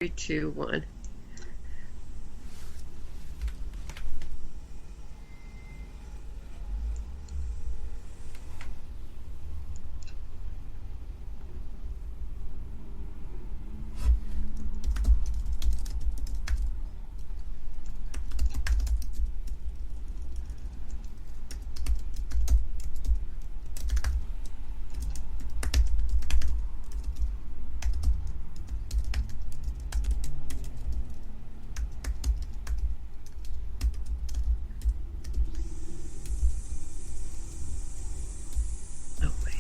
Three, two, one. Oh, wait.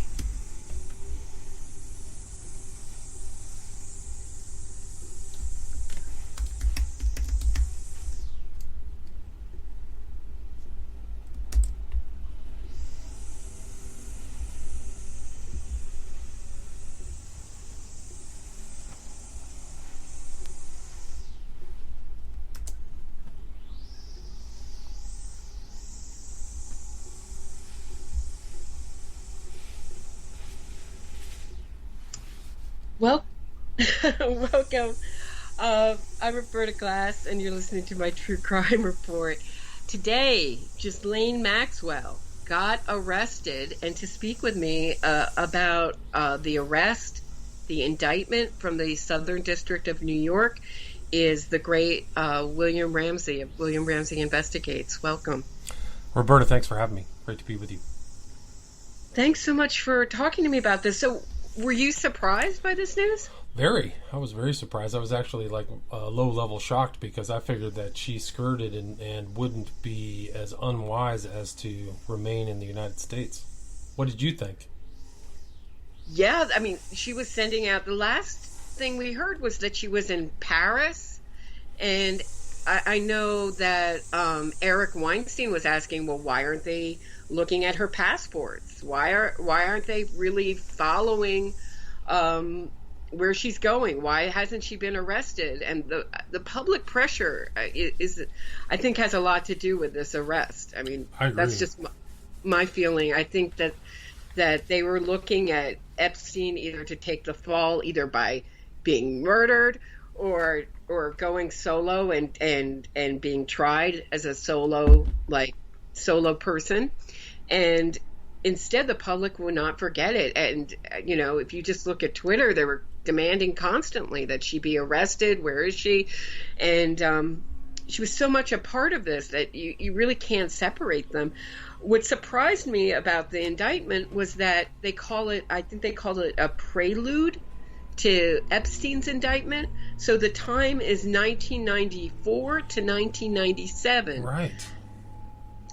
Well, welcome. I'm Roberta Glass, and you're listening to my True Crime Report. Today, Ghislaine Maxwell got arrested, and to speak with me about the arrest, the indictment from the Southern District of New York is the great William Ramsey of William Ramsey Investigates. Welcome. Roberta, thanks for having me. Great to be with you. Thanks so much for talking to me about this. So, were you surprised by this news? Very. I was very surprised. I was actually low-level shocked because I figured that she skirted and wouldn't be as unwise as to remain in the United States. What did you think? Yeah, I mean, she was sending out, the last thing we heard was that she was in Paris, and I know that Eric Weinstein was asking, well, why aren't they looking at her passports? Why aren't they really following where she's going? Why hasn't she been arrested? And the public pressure is, I think, has a lot to do with this arrest. I mean, I agree. That's just my feeling. I think that they were looking at Epstein either to take the fall, either by being murdered or going solo and being tried as a solo person. And instead, the public will not forget it. And, you know, if you just look at Twitter, they were demanding constantly that she be arrested. Where is she? And she was so much a part of this that you really can't separate them. What surprised me about the indictment was that I think they called it a prelude to Epstein's indictment. So the time is 1994 to 1997. Right.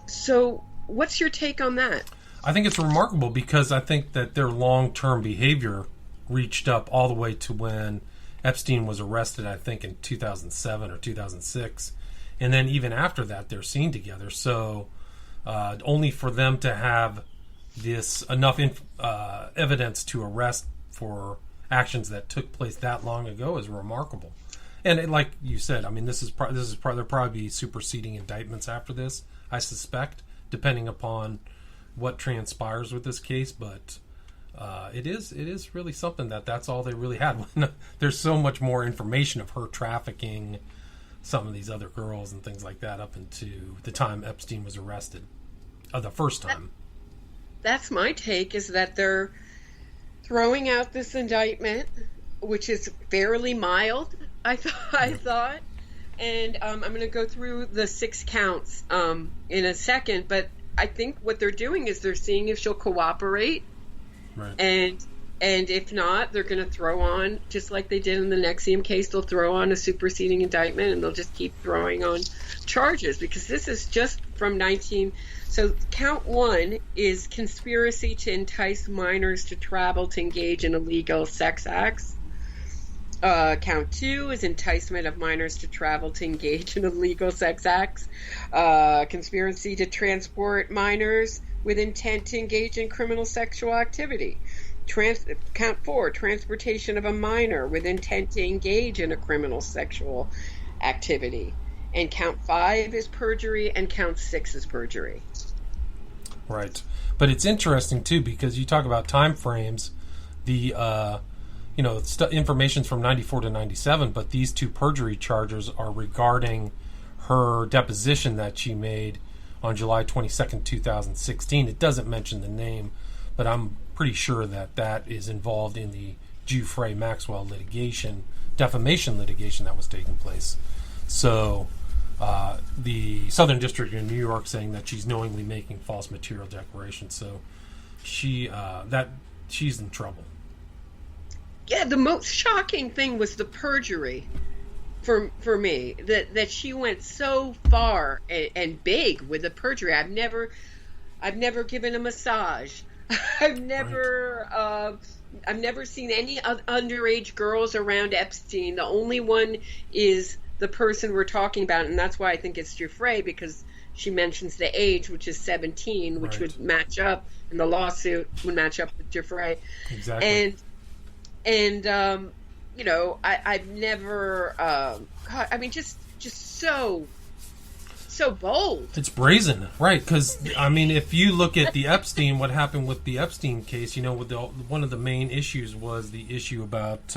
So what's your take on that? I think it's remarkable because I think that their long-term behavior reached up all the way to when Epstein was arrested, I think, in 2007 or 2006. And then even after that, they're seen together. So only for them to have this enough evidence to arrest for actions that took place that long ago is remarkable. And like you said, I mean, there'll probably be superseding indictments after this, I suspect, depending upon what transpires with this case. But it is really something that's all they really had. There's so much more information of her trafficking some of these other girls and things like that up into the time Epstein was arrested, the first time. That's my take, is that they're throwing out this indictment, which is fairly mild, I thought. And I'm going to go through the 6 counts in a second, but I think what they're doing is they're seeing if she'll cooperate. Right. And if not, they're going to throw on, just like they did in the Nexium case, they'll throw on a superseding indictment, and they'll just keep throwing on charges, because this is just from 19... So count 1 is conspiracy to entice minors to travel to engage in illegal sex acts. Count 2 is enticement of minors to travel to engage in illegal sex acts. Conspiracy to transport minors with intent to engage in criminal sexual activity. Count 4, transportation of a minor with intent to engage in a criminal sexual activity. And count 5 is perjury, and count 6 is perjury. Right. But it's interesting, too, because you talk about time frames. The information's from 94 to 97, but these two perjury charges are regarding her deposition that she made on July 22nd, 2016. It doesn't mention the name, but I'm pretty sure that is involved in the Giuffre Maxwell defamation litigation that was taking place. So the Southern District of New York saying that she's knowingly making false material declarations. So she's in trouble. Yeah, the most shocking thing was the perjury for me, that she went so far and big with the perjury. I've never given a massage. I've never seen any underage girls around Epstein. The only one is the person we're talking about, and that's why I think it's Giuffre, because she mentions the age, which is 17, which would match up, and the lawsuit would match up with Giuffre. Exactly. And I've never, just so bold. It's brazen, right? Because if you look at the Epstein, what happened with the Epstein case, one of the main issues was the issue about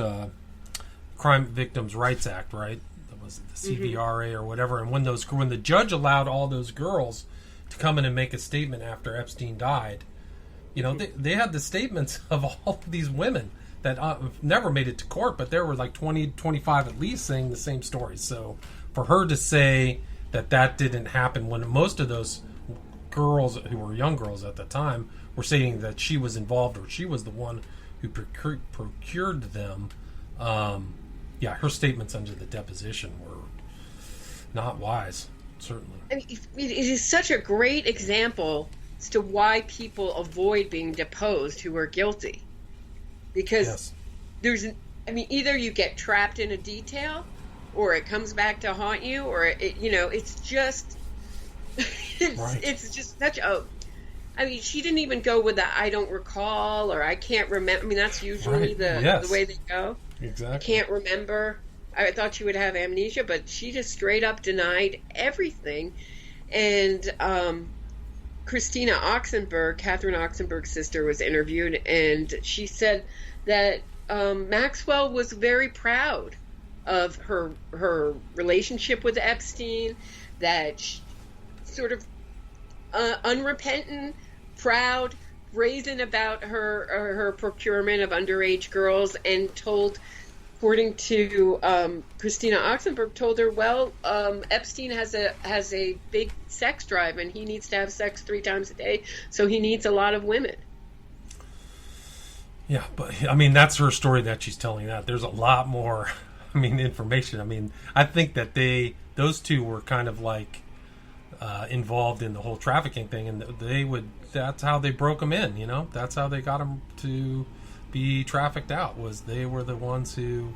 Crime Victims' Rights Act, right? That was the CVRA or whatever. And when the judge allowed all those girls to come in and make a statement after Epstein died, they had the statements of all of these women that never made it to court, but there were like 20, 25 at least saying the same story. So for her to say that didn't happen when most of those girls who were young girls at the time were saying that she was involved or she was the one who procured them, her statements under the deposition were not wise, certainly. It is such a great example as to why people avoid being deposed who are guilty. Because either you get trapped in a detail, or it comes back to haunt you, or it's just such a. She didn't even go with the "I don't recall" or "I can't remember." That's usually the way they go. Exactly. I can't remember. I thought she would have amnesia, but she just straight up denied everything. And Catherine Oxenberg's sister, was interviewed, and she said that Maxwell was very proud of her relationship with Epstein, that she, sort of unrepentant, proud, brazen about her procurement of underage girls, and told, according to Christina Oxenberg, told her, Epstein has a big sex drive, and he needs to have sex 3 times a day, so he needs a lot of women. Yeah, but that's her story that she's telling. That there's a lot more information. I think that those two were kind of like involved in the whole trafficking thing, and that's how they broke them in. That's how they got them to be trafficked out. Was they were the ones who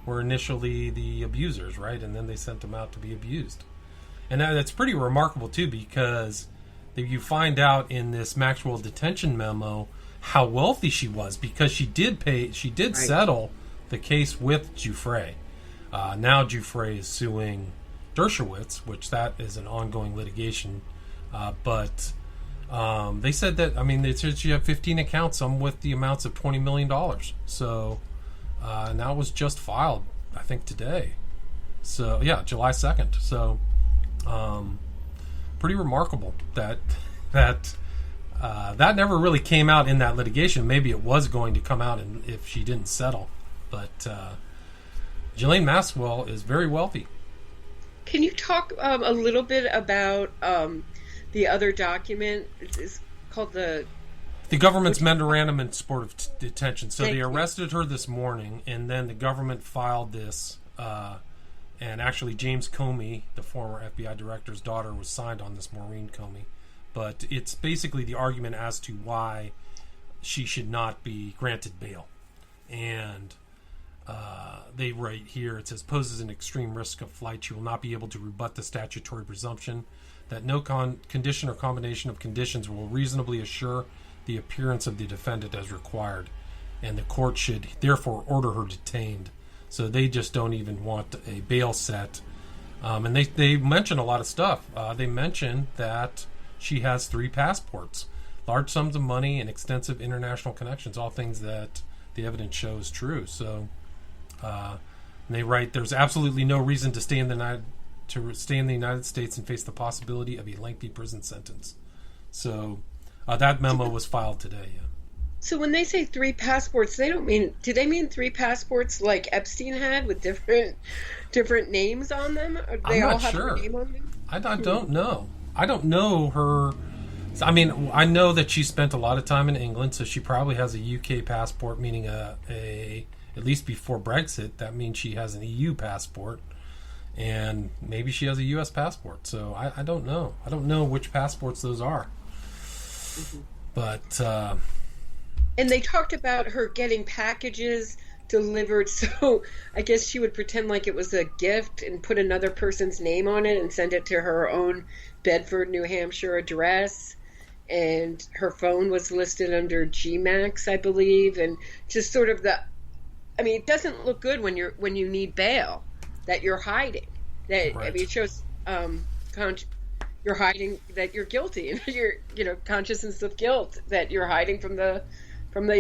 were initially the abusers, right? And then they sent them out to be abused. And that's pretty remarkable too, because you find out in this Maxwell detention memo how wealthy she was, because she did settle the case with Giuffre. Now Giuffre is suing Dershowitz, which that is an ongoing litigation. But they said that, they said she had 15 accounts, some with the amounts of $20 million. So, and that was just filed, I think, today. So, yeah, July 2nd. So, pretty remarkable that never really came out in that litigation. Maybe it was going to come out if she didn't settle. But Ghislaine Maxwell is very wealthy. Can you talk a little bit about the other document? It's called the government's memorandum in support of detention. So they arrested her this morning, and then the government filed this. And actually, James Comey, the former FBI director's daughter, was signed on this, Maureen Comey. But it's basically the argument as to why she should not be granted bail. And they write here, it says, poses an extreme risk of flight. She will not be able to rebut the statutory presumption that no condition or combination of conditions will reasonably assure the appearance of the defendant as required. And the court should therefore order her detained. So they just don't even want a bail set. And they mention a lot of stuff. They mention that she has 3 passports, large sums of money, and extensive international connections, all things that the evidence shows true. So and they write, there's absolutely no reason to stay in the United States and face the possibility of a lengthy prison sentence. So that memo was filed today. Yeah. So when they say 3 passports, do they mean 3 passports like Epstein had with different names on them? Or do they I'm all not have sure. a name on them? I don't know. I don't know her. I mean, I know that she spent a lot of time in England, so she probably has a UK passport, meaning at least before Brexit, that means she has an EU passport, and maybe she has a US passport. So I don't know. I don't know which passports those are. Mm-hmm. But and they talked about her getting packages delivered, so I guess she would pretend like it was a gift and put another person's name on it and send it to her own Bedford, New Hampshire address. And her phone was listed under GMAX, I believe, and just sort of it doesn't look good when you need bail that you're hiding. That right. I mean, it shows you're hiding that you're guilty, and you're consciousness of guilt that you're hiding from the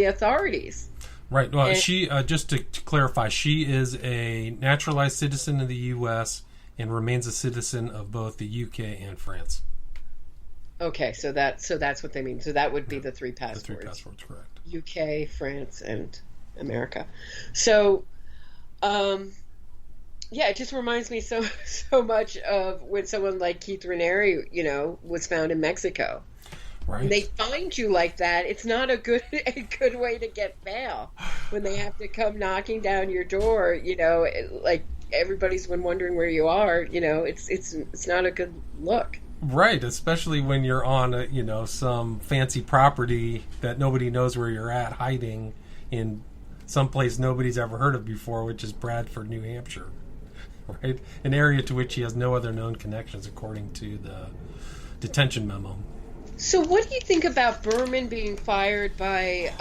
authorities. Right. Well, she just to clarify, she is a naturalized citizen of the U.S. and remains a citizen of both the UK and France. Okay, so that's what they mean. So that would be the 3 passports. The 3 passports, correct. UK, France, and America. So, it just reminds me so much of when someone like Keith Raniere, was found in Mexico. Right. When they find you like that, it's not a good way to get bail. When they have to come knocking down your door, like everybody's been wondering where you are. It's not a good look. Right, especially when you're on some fancy property that nobody knows where you're at, hiding in someplace nobody's ever heard of before, which is Bradford, New Hampshire. Right, an area to which he has no other known connections, according to the detention memo. So what do you think about Berman being fired by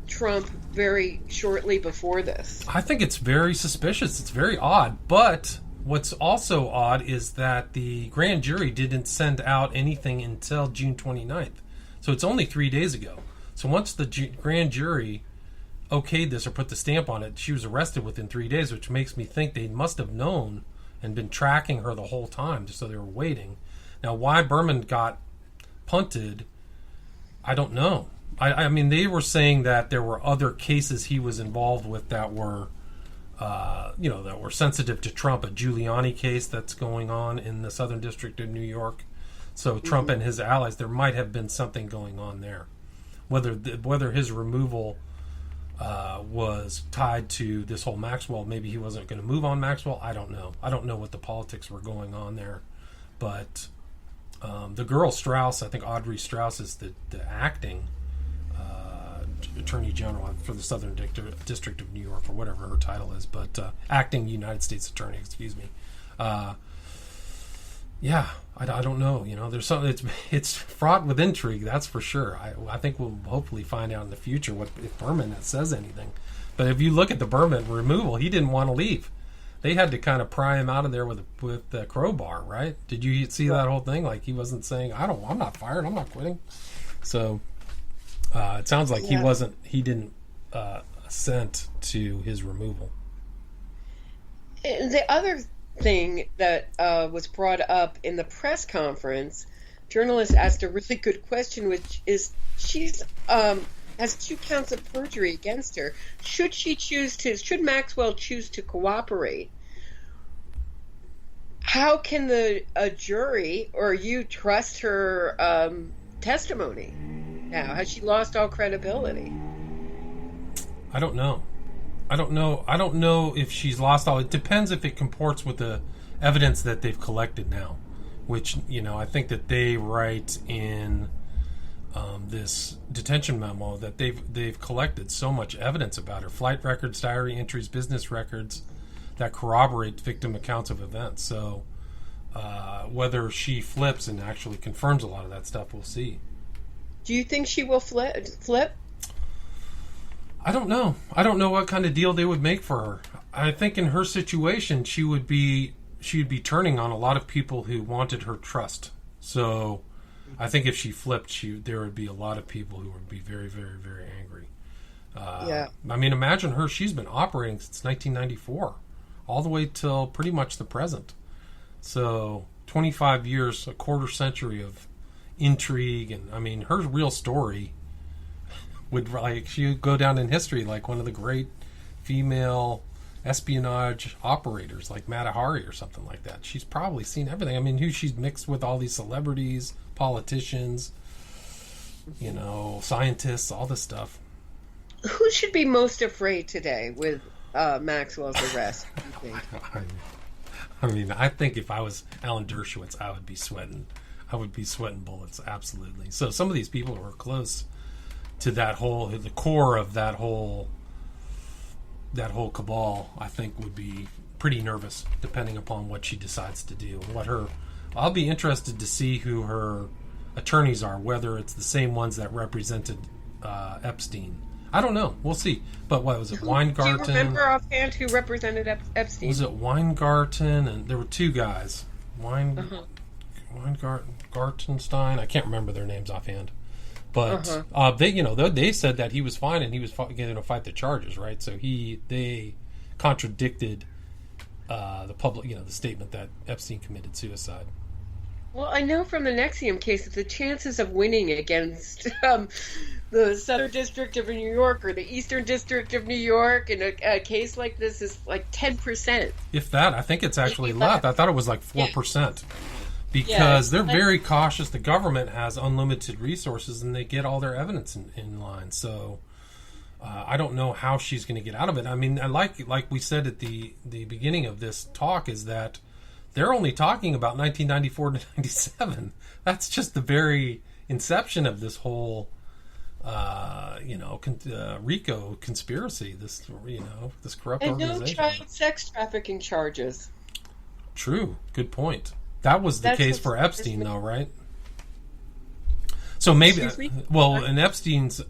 Trump very shortly before this? I think it's very suspicious. It's very odd. But what's also odd is that the grand jury didn't send out anything until June 29th. So it's only 3 days ago. So once the grand jury okayed this or put the stamp on it, she was arrested within 3 days, which makes me think they must have known and been tracking her the whole time, just so they were waiting. Now, why Berman got punted, I don't know. I mean, they were saying that there were other cases he was involved with that were, that were sensitive to Trump. A Giuliani case that's going on in the Southern District of New York. So Trump and his allies, there might have been something going on there. Whether his removal was tied to this whole Maxwell, maybe he wasn't going to move on Maxwell. I don't know. I don't know what the politics were going on there, but. The girl Strauss, I think Audrey Strauss is the acting Attorney General for the Southern District of New York, or whatever her title is, but acting United States Attorney, excuse me. I don't know. There's something. It's fraught with intrigue, that's for sure. I think we'll hopefully find out in the future if Berman says anything. But if you look at the Berman removal, he didn't want to leave. They had to kind of pry him out of there with a crowbar, right? Did you see that whole thing? Like, he wasn't saying, I'm not fired, I'm not quitting. So it sounds like he didn't assent to his removal. And the other thing that was brought up in the press conference, journalists asked a really good question, which is she's has 2 counts of perjury against her. Should Maxwell choose to cooperate? How can a jury or you trust her testimony now? Has she lost all credibility? I don't know. I don't know if she's lost all. It depends if it comports with the evidence that they've collected now, which, I think that they write in this detention memo that they've collected so much evidence about her: flight records, diary entries, business records that corroborate victim accounts of events. So whether she flips and actually confirms a lot of that stuff, we'll see. Do you think she will flip? I don't know. I don't know what kind of deal they would make for her. I think in her situation, she would be turning on a lot of people who wanted her trust. So I think if she flipped, there would be a lot of people who would be very, very, very angry. Yeah. I mean, imagine her. She's been operating since 1994, all the way till pretty much the present. So 25 years, a quarter century of intrigue. And I mean, her real story would, like, she would go down in history like one of the great female espionage operators, like Mata Hari or something like that. She's probably seen everything. I mean, she's mixed with all these celebrities, politicians, scientists, all this stuff. Who should be most afraid today with Maxwell's arrest, do you think? I mean, I think if I was Alan Dershowitz, I would be sweating bullets, absolutely. So some of these people who are close to the core of that whole cabal, I think would be pretty nervous, depending upon what she decides to do. I'll be interested to see who her attorneys are, whether it's the same ones that represented Epstein. I don't know. We'll see. But what was it, Weingarten? Do you remember offhand who represented Epstein? Was it Weingarten? And there were two guys. Weingartenstein? I can't remember their names offhand. But they said that he was fine and he was going to fight the charges, right? So they contradicted the public, the statement that Epstein committed suicide. Well, I know from the NXIVM case that the chances of winning against the Southern District of New York or the Eastern District of New York in a case like this is like 10%. If that, I think it's actually less. I thought it was like 4%. Because they're very cautious. The government has unlimited resources and they get all their evidence in line. So I don't know how she's going to get out of it. I mean, like we said at the beginning of this talk, is that they're only talking about 1994 to 97. That's just the very inception of this whole, RICO conspiracy. This corrupt organization. And no child sex trafficking charges. True. Good point. That was the case for Epstein, though, right? So maybe, in Epstein's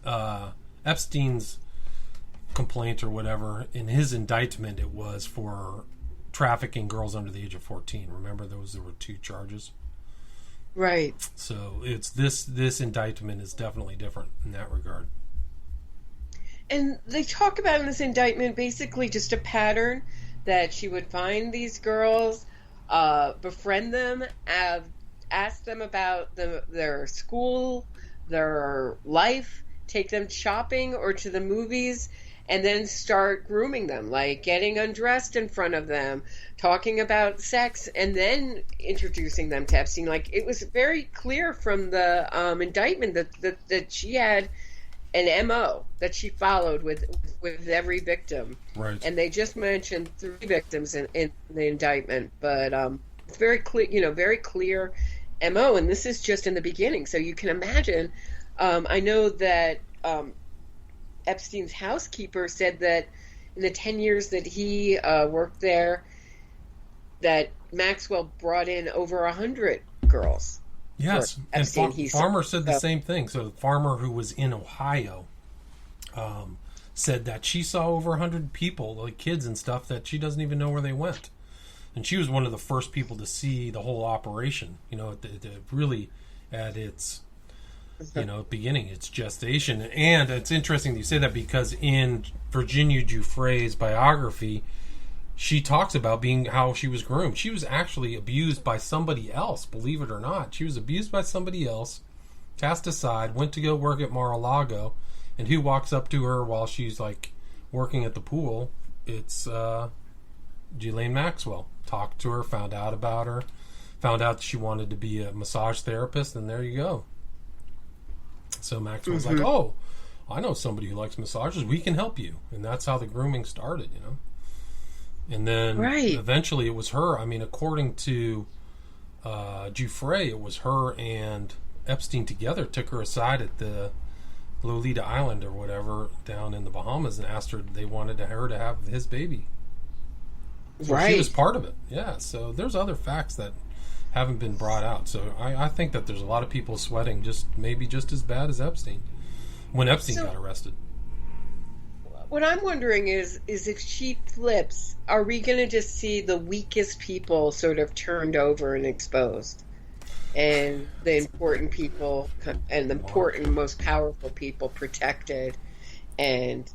complaint or whatever, in his indictment, it was for trafficking girls under the age of 14. Remember, there were two charges, right? So it's this indictment is definitely different in that regard. And they talk about in this indictment basically just a pattern that she would find these girls, befriend them, ask them about their school, their life, take them shopping or to the movies, and then start grooming them, like getting undressed in front of them, talking about sex, and then introducing them to Epstein. Like, it was very clear from the indictment that she had an MO that she followed with every victim. Right. And they just mentioned 3 victims in the indictment, but it's very clear, very clear MO. And this is just in the beginning, so you can imagine. I know that Epstein's housekeeper said that in the 10 years that he worked there, that Maxwell brought in over 100 girls. Yes, and Farmer said the same thing. So Farmer, who was in Ohio, said that she saw over 100 people, like kids and stuff, that she doesn't even know where they went. And she was one of the first people to see the whole operation, really at its beginning, its gestation. And it's interesting that you say that, because in Virginia Giuffre's biography, she talks about how she was groomed. She was actually abused by somebody else, believe it or not. She was abused by somebody else, cast aside, went to go work at Mar-a-Lago, and who walks up to her while she's like working at the pool? It's Ghislaine Maxwell. Talked to her, found out about her, found out she wanted to be a massage therapist, and there you go. So Maxwell's like, oh, I know somebody who likes massages. We can help you. And that's how the grooming started, And then eventually it was her. I mean, according to Giuffre, it was her and Epstein together took her aside at the Lolita Island or whatever down in the Bahamas and asked her they wanted her to have his baby. So she was part of it. Yeah, so there's other facts that haven't been brought out. So I think that there's a lot of people sweating maybe just as bad as Epstein when Epstein got arrested. What I'm wondering is if she flips, are we going to just see the weakest people sort of turned over and exposed, and the important people and the important, most powerful people protected, and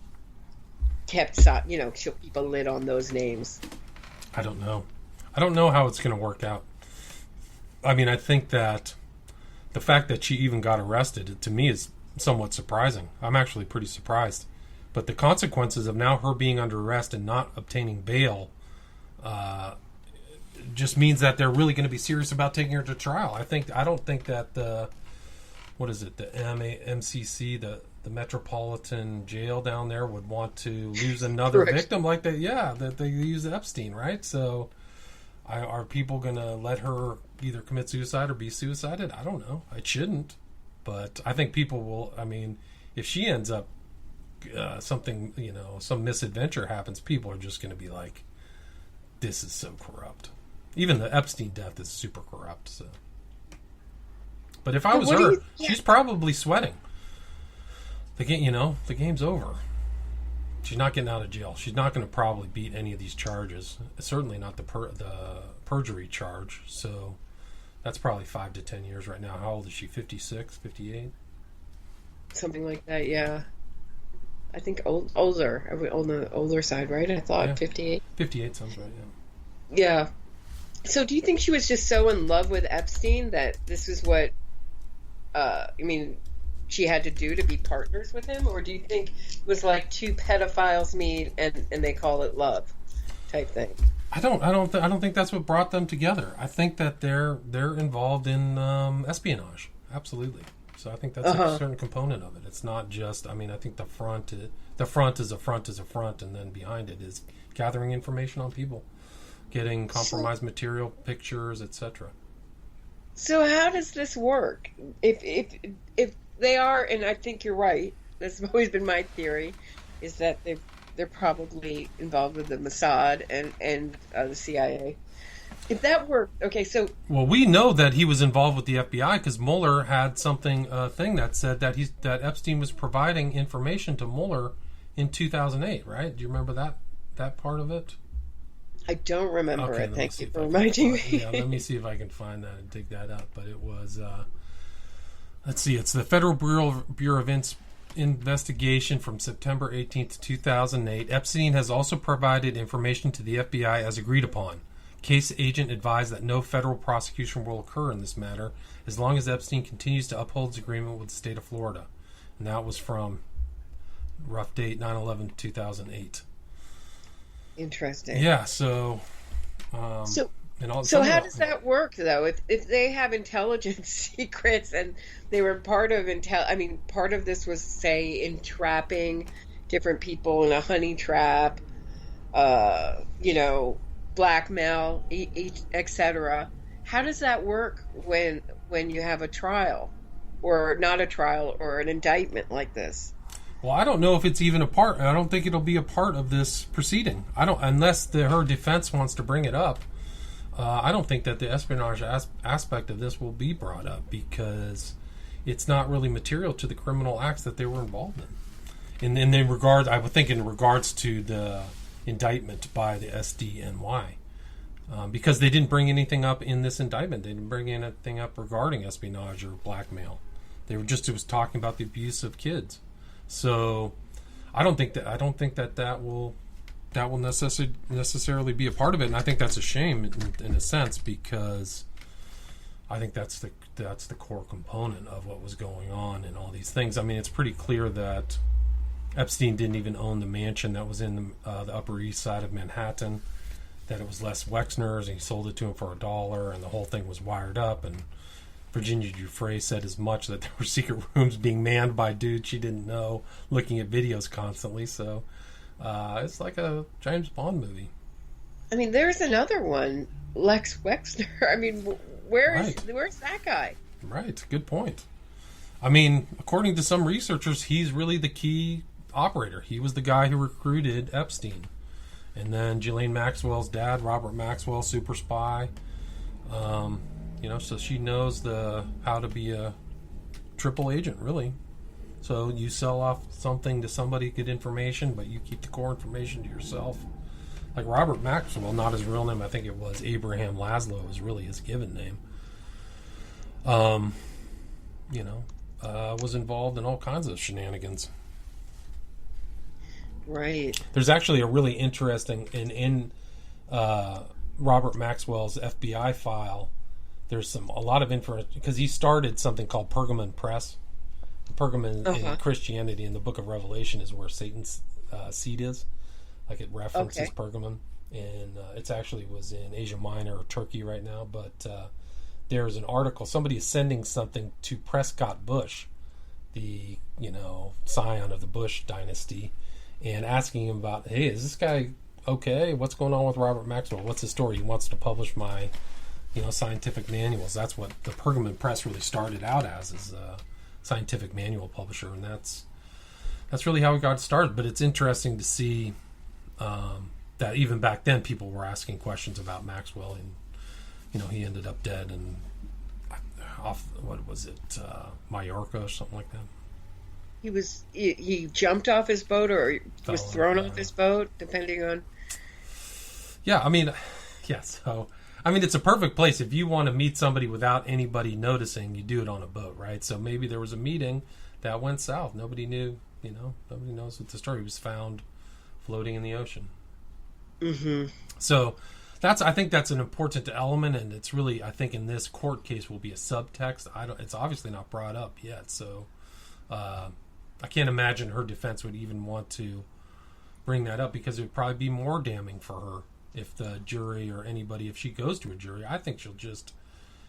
kept, she'll keep a lid on those names. I don't know. I don't know how it's going to work out. I mean, I think that the fact that she even got arrested, to me, is somewhat surprising. I'm actually pretty surprised. But the consequences of now her being under arrest and not obtaining bail just means that they're really going to be serious about taking her to trial. I don't think that the MCC, the Metropolitan Jail down there, would want to lose another victim like that. Yeah, that they use Epstein, right? So are people going to let her either commit suicide or be suicided? I don't know. It shouldn't. But I think people will. I mean, if she ends up something, some misadventure happens, people are just going to be like, this is so corrupt. Even the Epstein death is super corrupt. So, but if I was her, she's probably sweating. The game's over. She's not getting out of jail. She's not going to probably beat any of these charges. Certainly not the perjury charge. So that's probably 5 to 10 years right now. How old is she? 56, 58? Something like that, yeah. I think older. Are we on the older side, right? I thought 58. 58 sounds right, yeah. Yeah. So do you think she was just so in love with Epstein that this is what, she had to do to be partners with him? Or do you think it was like two pedophiles meet and they call it love type thing? I don't think that's what brought them together. I think that they're involved in espionage. Absolutely. So I think that's a certain component of it. It's not just. I think the front is a front, and then behind it is gathering information on people, getting compromised material, pictures, etc. So how does this work? If they are, and I think you're right. That's always been my theory, is that they're probably involved with the Mossad and the CIA. If that were okay, so well, we know that he was involved with the FBI because Mueller had thing that said that Epstein was providing information to Mueller in 2008. Right? Do you remember that part of it? I don't remember it. Thank you for reminding me. Yeah, let me see if I can find that and dig that up. But it was, let's see, it's the Federal Bureau of Investigation from September 18th, 2008. Epstein has also provided information to the FBI as agreed upon. Case agent advised that no federal prosecution will occur in this matter as long as Epstein continues to uphold his agreement with the state of Florida. And that was from rough date 9/11/2008. Interesting. Yeah, so how does that work though? If they have intelligence secrets and they were part of part of this was, say, entrapping different people in a honey trap, blackmail, etc. How does that work when you have a trial, or not a trial, or an indictment like this? Well, I don't know if it's even a part. I don't think it'll be a part of this proceeding. Unless her defense wants to bring it up. I don't think that the espionage aspect of this will be brought up because it's not really material to the criminal acts that they were involved in. I would think in regards to the indictment by the SDNY, because they didn't bring anything up in this indictment. They didn't bring anything up regarding espionage or blackmail. It was talking about the abuse of kids. So I don't think that will necessarily be a part of it, and I think that's a shame in a sense because I think that's the core component of what was going on and all these things. It's pretty clear that Epstein didn't even own the mansion that was in the Upper East Side of Manhattan, that it was Les Wexner's, and he sold it to him for $1, and the whole thing was wired up, and Virginia Giuffre said as much, that there were secret rooms being manned by dudes she didn't know, looking at videos constantly. So it's like a James Bond movie. There's another one, Lex Wexner. Where's that guy? Right, good point. According to some researchers, he's really the key operator. He was the guy who recruited Epstein. And then Ghislaine Maxwell's dad, Robert Maxwell, super spy. So she knows how to be a triple agent, really. So you sell off something to somebody, get information, but you keep the core information to yourself. Like Robert Maxwell, not his real name, I think it was Abraham Laszlo is really his given name. Was involved in all kinds of shenanigans. Right. There's actually a really interesting in Robert Maxwell's FBI file. There's a lot of information because he started something called Pergamon Press. Pergamon in Christianity in the Book of Revelation is where Satan's seat is. Like it references Pergamon, and it actually was in Asia Minor or Turkey right now. But there's an article. Somebody is sending something to Prescott Bush, the scion of the Bush dynasty, and asking him about, hey, is this guy okay? What's going on with Robert Maxwell? What's his story? He wants to publish my scientific manuals. That's what the Pergamon Press really started out as, is a scientific manual publisher, and that's really how we got started. But it's interesting to see that even back then people were asking questions about Maxwell, and he ended up dead and off, what was it, Mallorca or something like that. He jumped off his boat or was thrown off his boat, depending on. Yeah, I mean, so it's a perfect place if you want to meet somebody without anybody noticing. You do it on a boat, right? So maybe there was a meeting that went south. Nobody knew, nobody knows what the story. He was found floating in the ocean. Mm-hmm. So I think that's an important element, and it's really, I think in this court case will be a subtext. It's obviously not brought up yet, so I can't imagine her defense would even want to bring that up, because it would probably be more damning for her if the jury or anybody, if she goes to a jury. I think she'll just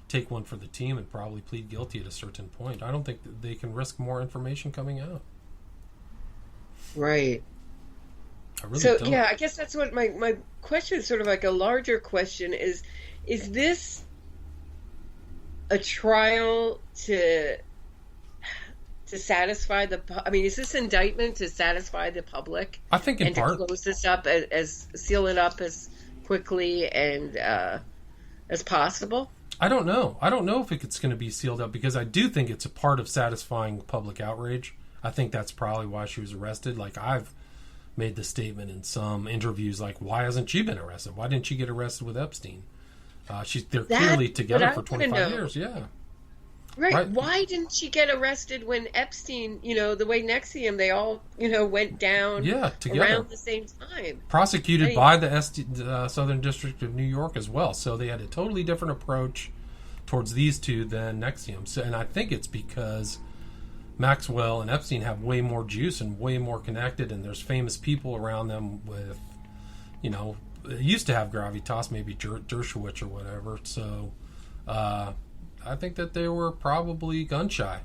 take one for the team and probably plead guilty at a certain point. I don't think that they can risk more information coming out. Right. I really don't. Yeah, I guess that's what my question is, sort of like a larger question, is this a trial to satisfy is this indictment to satisfy the public? I think in part. To close this up, seal it up as quickly and as possible? I don't know. I don't know if it's going to be sealed up, because I do think it's a part of satisfying public outrage. I think that's probably why she was arrested. Like, I've made the statement in some interviews, like, why hasn't she been arrested? Why didn't she get arrested with Epstein? They're clearly together for 25 years. Yeah. Right. Why didn't she get arrested when Epstein, the way NXIVM, they all, went down together around the same time? Prosecuted by the Southern District of New York as well. So they had a totally different approach towards these two than NXIVM. So, and I think it's because Maxwell and Epstein have way more juice and way more connected, and there's famous people around them with, they used to have gravitas, maybe Dershowitz or whatever. So, I think that they were probably gun shy.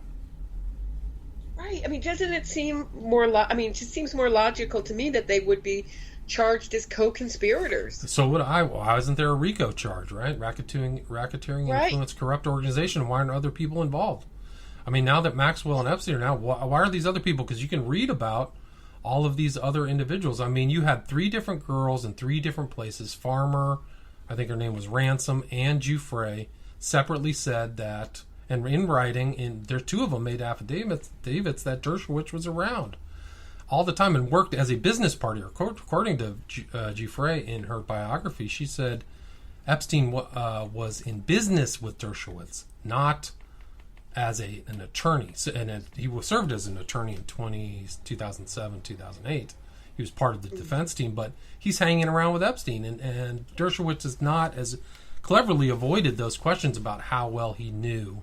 Right. Doesn't it seem more? It just seems more logical to me that they would be charged as co-conspirators. So why isn't there a RICO charge? Right, racketeering, influence, corrupt organization. Why aren't other people involved? Now that Maxwell and Epstein are now, why are these other people? Because you can read about all of these other individuals. You had 3 different girls in 3 different places. Farmer, I think her name was Ransom, and Giuffre separately said that, and in writing, there 2 of them made affidavits that Dershowitz was around all the time and worked as a business partner. According to Giuffre in her biography, she said Epstein was in business with Dershowitz, not as an attorney. And he served as an attorney in 2007, 2008. He was part of the defense team, but he's hanging around with Epstein, and Dershowitz is not as cleverly avoided those questions about how well he knew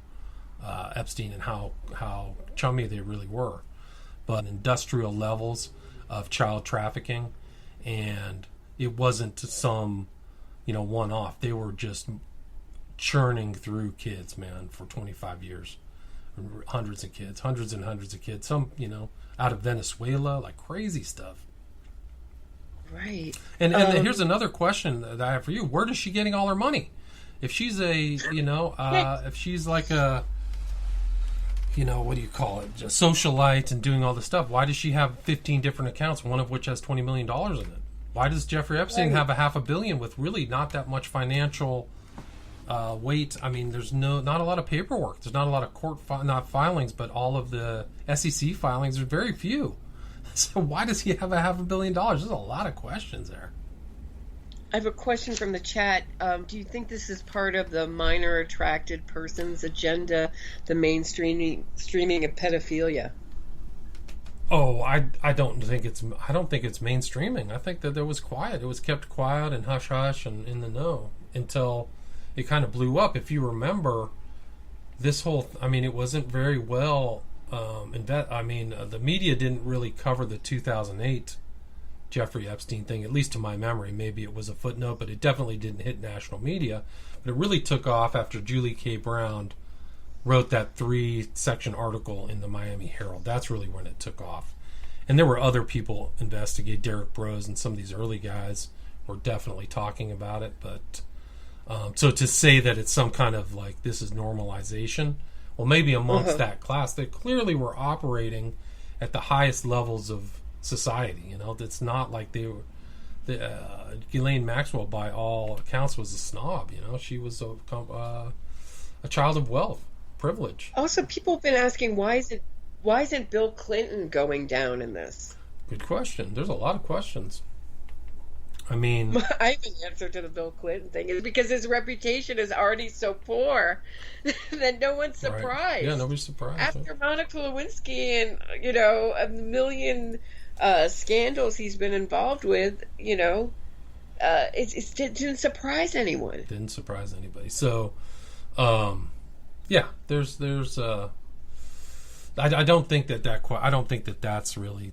Epstein and how chummy they really were. But industrial levels of child trafficking, and it wasn't some, one-off. They were just churning through kids, man, for 25 years. Hundreds and hundreds of kids. Some, out of Venezuela, like crazy stuff. Right. And here's another question that I have for you. Where is she getting all her money? If she's if she's like a, what do you call it, a socialite and doing all this stuff, why does she have 15 different accounts, one of which has $20 million in it? Why does Jeffrey Epstein have $500 million with really not that much financial weight? There's not a lot of paperwork. There's not a lot of court not filings, but all of the SEC filings, there's very few. So why does he have $500 million? There's a lot of questions there. I have a question from the chat. Do you think this is part of the minor attracted persons agenda, the mainstreaming of pedophilia? Oh, I don't think it's mainstreaming. I think that there was quiet. It was kept quiet and hush hush and in the know until it kind of blew up. If you remember, this whole I mean, it wasn't very well. The media didn't really cover the 2008 Jeffrey Epstein thing, at least to my memory. Maybe it was a footnote, but it definitely didn't hit national media. But it really took off after Julie K. Brown wrote that 3-section article in the Miami Herald. That's really when it took off. And there were other people investigate. Derek Brose and some of these early guys were definitely talking about it. But so to say that it's some kind of like this is normalization, well, maybe amongst that class, they clearly were operating at the highest levels of society. You know, it's not like they were. Ghislaine Maxwell, by all accounts, was a snob. You know, she was a child of wealth. Privilege. Also, people have been asking why isn't Bill Clinton going down in this? Good question. There's a lot of questions. I mean, I have an answer to the Bill Clinton thing. Is because his reputation is already so poor that no one's surprised. Right. Yeah, nobody's surprised. After Monica Lewinsky and a million scandals he's been involved with, it didn't surprise anyone. Didn't surprise anybody. So. Yeah, there's I don't think that's really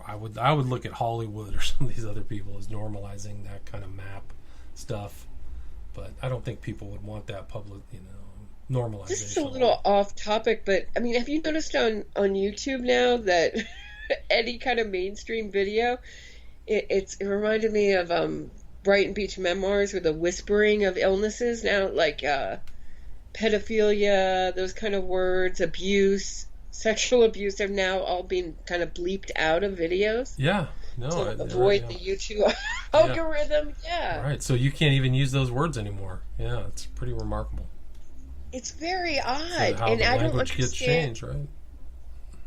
I would look at Hollywood or some of these other people as normalizing that kind of map stuff, but I don't think people would want that public, normalization. This is a little off topic, but I mean, have you noticed on YouTube now that any kind of mainstream video, it reminded me of Brighton Beach Memoirs with the whispering of illnesses now, like pedophilia, those kind of words, abuse, sexual abuse have now all been kind of bleeped out of videos. Yeah, no, to avoid the YouTube algorithm. Yeah, right. So you can't even use those words anymore. Yeah, it's pretty remarkable. It's very odd, how and the I don't language understand. Gets changed, right?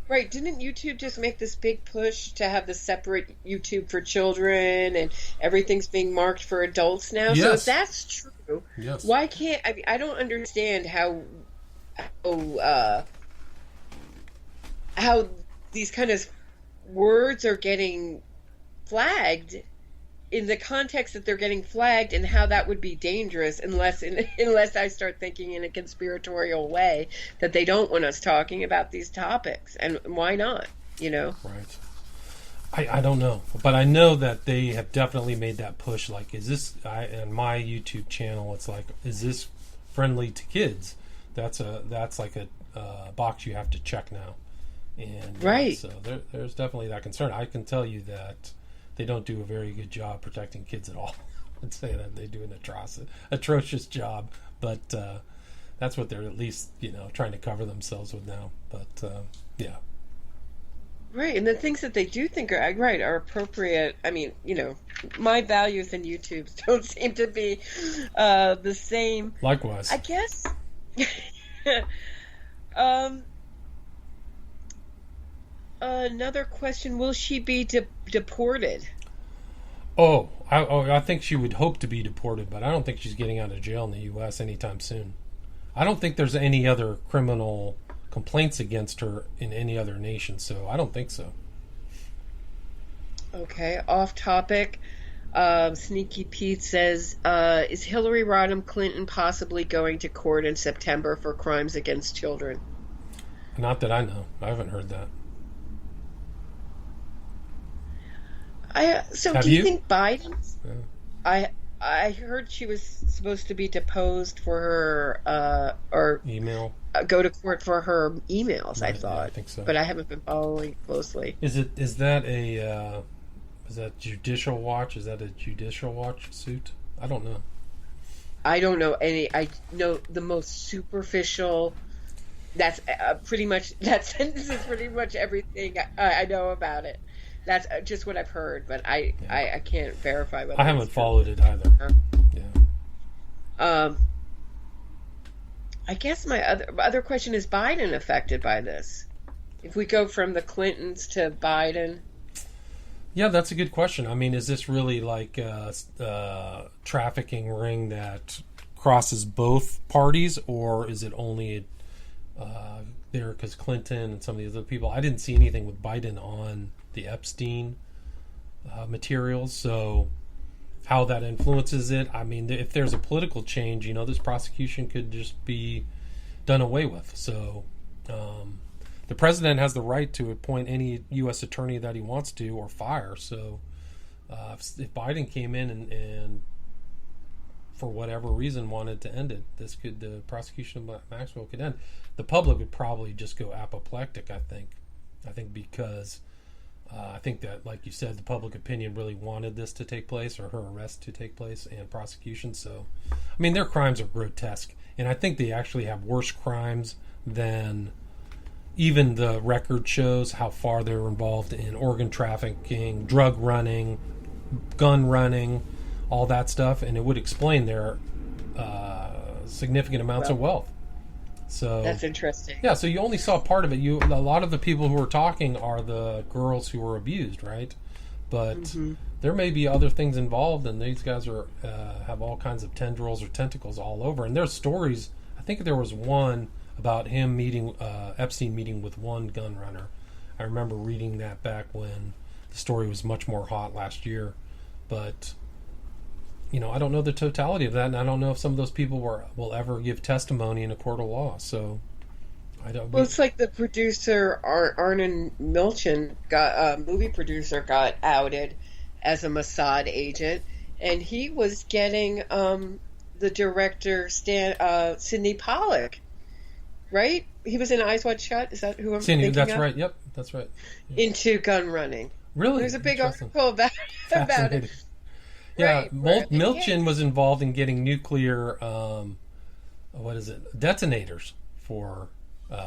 Right, didn't YouTube just make this big push to have the separate YouTube for children and everything's being marked for adults now? Yes. So if that's true, yes. Why can't I don't understand how these kind of words are getting flagged in the context that they're getting flagged, and how that would be dangerous unless I start thinking in a conspiratorial way that they don't want us talking about these topics. And why not? Right. I don't know, but I know that they have definitely made that push. Like, is this on my YouTube channel? It's like, is this friendly to kids? That's like a box you have to check now. And right. So there's definitely that concern. I can tell you that they don't do a very good job protecting kids at all. I'd say that they do an atrocious job, but that's what they're at least trying to cover themselves with now. But yeah. Right, and the things that they do think are appropriate. I mean, my values and YouTube's don't seem to be the same. Likewise. I guess. Another question: will she be deported? I think she would hope to be deported, but I don't think she's getting out of jail in the U.S. anytime soon. I don't think there's any other criminal complaints against her in any other nation, so I don't think so. Okay, off topic. Sneaky Pete says, is Hillary Rodham Clinton possibly going to court in September for crimes against children? Not that I know. I haven't heard that. Do you think Biden's? Yeah. I heard she was supposed to be deposed for her or email. Go to court for her emails. Right, I thought. Yeah, I think so. But I haven't been following closely. Is that Judicial Watch? Is that a Judicial Watch suit? I don't know. I don't know any. I know the most superficial. That's pretty much that sentence is pretty much everything I know about it. That's just what I've heard, but I can't verify. I haven't followed it either. Yeah. I guess my other question is Biden affected by this? If we go from the Clintons to Biden. Yeah, that's a good question. I mean, is this really like a trafficking ring that crosses both parties, or is it only there because Clinton and some of these other people. I didn't see anything with Biden on the Epstein materials, so how that influences it. I mean, if there's a political change, this prosecution could just be done away with. So the president has the right to appoint any U.S. attorney that he wants to or fire. So if Biden came in and for whatever reason wanted to end it, the prosecution of Maxwell could end. The public would probably just go apoplectic, I think because I think that, like you said, the public opinion really wanted this to take place, or her arrest to take place, and prosecution. So, I mean, their crimes are grotesque, and I think they actually have worse crimes than even the record shows how far they're involved in organ trafficking, drug running, gun running, all that stuff, and it would explain their significant amounts of wealth. So that's interesting. Yeah, so you only saw part of it. A lot of the people who were talking are the girls who were abused, right? But there may be other things involved, and these guys are have all kinds of tendrils or tentacles all over. And there's stories. I think there was one about him Epstein meeting with one gun runner. I remember reading that back when the story was much more hot last year. But I don't know the totality of that, and I don't know if some of those people will ever give testimony in a court of law. So, I don't. Well, it's like the producer Arnon Milchan movie producer, got outed as a Mossad agent, and he was getting the director Sidney Pollack, right? He was in Eyes Wide Shut. Is that who I'm thinking that's of? Right. Yep, that's right. Into gun running. Really, there's a big article about it. Yeah, Right, Milchan was involved in getting nuclear, detonators for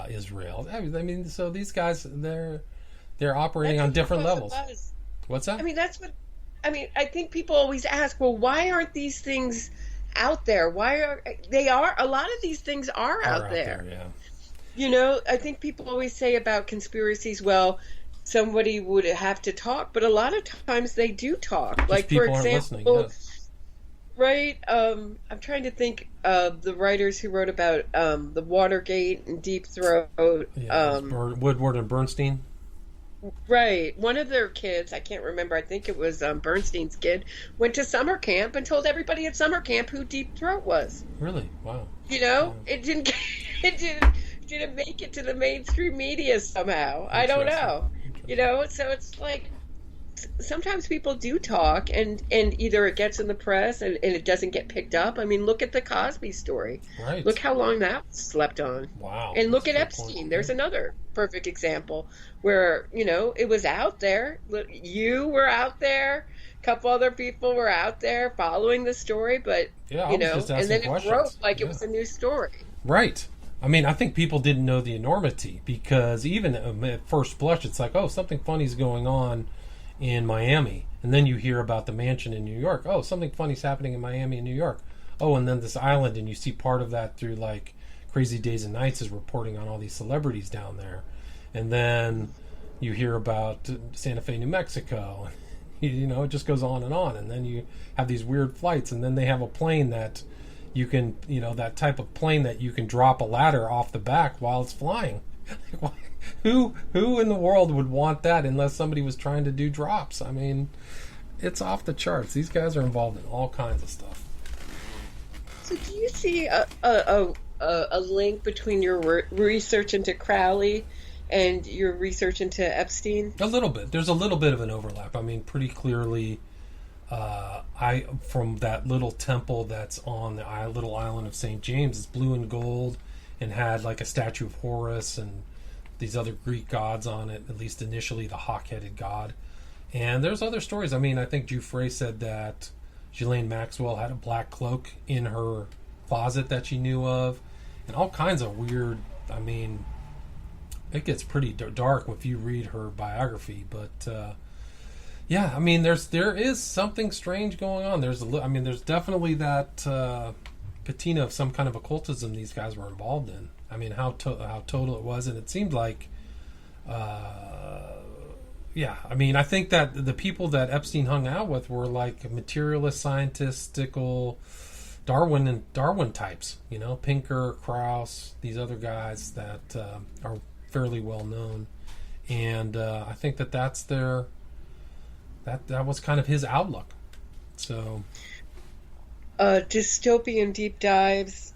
Israel. I mean, so these guys, they're operating on different levels. What's that? I mean, I think people always ask, well, why aren't these things out there? A lot of these things are out there. Yeah. I think people always say about conspiracies, well, somebody would have to talk, but a lot of times they do talk. Just like, for example, yes. Right? I'm trying to think of the writers who wrote about the Watergate and Deep Throat. Yeah, Woodward and Bernstein. Right. One of their kids, I can't remember, I think it was Bernstein's kid, went to summer camp and told everybody at summer camp who Deep Throat was. Really? Wow. It didn't make it to the mainstream media somehow. I don't know. So it's like sometimes people do talk, and either it gets in the press and it doesn't get picked up. I mean, look at the Cosby story. Right. Look how long that was slept on. Wow. And look at Epstein. Point. There's another perfect example where, it was out there. You were out there. A couple other people were out there following the story, but, and then it broke like it was a new story. Right. I mean, I think people didn't know the enormity, because even at first blush, it's like, oh, something funny's going on in Miami. And then you hear about the mansion in New York. Oh, something funny's happening in Miami and New York. Oh, and then this island, and you see part of that through, like, Crazy Days and Nights is reporting on all these celebrities down there. And then you hear about Santa Fe, New Mexico. It just goes on. And then you have these weird flights, and then they have a plane that you can, that type of plane that you can drop a ladder off the back while it's flying. Who in the world would want that unless somebody was trying to do drops? I mean, it's off the charts. These guys are involved in all kinds of stuff. So do you see a link between your research into Crowley and your research into Epstein? A little bit. There's a little bit of an overlap. I mean, pretty clearly, from that little temple that's on the little island of St. James, it's blue and gold and had like a statue of Horus and these other Greek gods on it, at least initially the hawk-headed god. And there's other stories. I mean, I think Giuffre said that Ghislaine Maxwell had a black cloak in her closet that she knew of, and all kinds of weird, I mean, it gets pretty dark if you read her biography, but yeah, I mean, there is something strange going on. There's definitely that patina of some kind of occultism these guys were involved in. I mean, how total it was, and it seemed like, yeah. I mean, I think that the people that Epstein hung out with were like materialist, scientistical, Darwin types, Pinker, Krauss, these other guys that are fairly well known, and I think that's that was kind of his outlook. So, Dystopian Deep Dives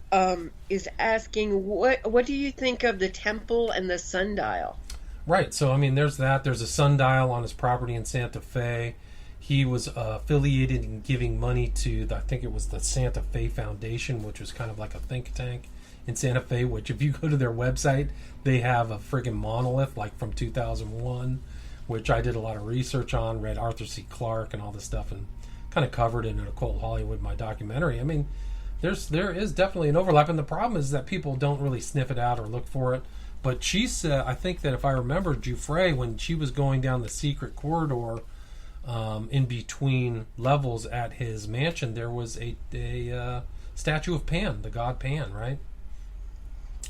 is asking what do you think of the temple and the sundial? Right. So there's that. There's a sundial on his property in Santa Fe. He was affiliated in giving money to I think it was the Santa Fe Foundation, which was kind of like a think tank in Santa Fe. Which, if you go to their website, they have a friggin' monolith like from 2001, which I did a lot of research on, read Arthur C. Clarke and all this stuff, and kind of covered it in Occult Hollywood, my documentary. There is definitely an overlap, and the problem is that people don't really sniff it out or look for it. But she said, I think that if I remember, Giuffre, when she was going down the secret corridor in between levels at his mansion, there was a statue of Pan, the god Pan, right?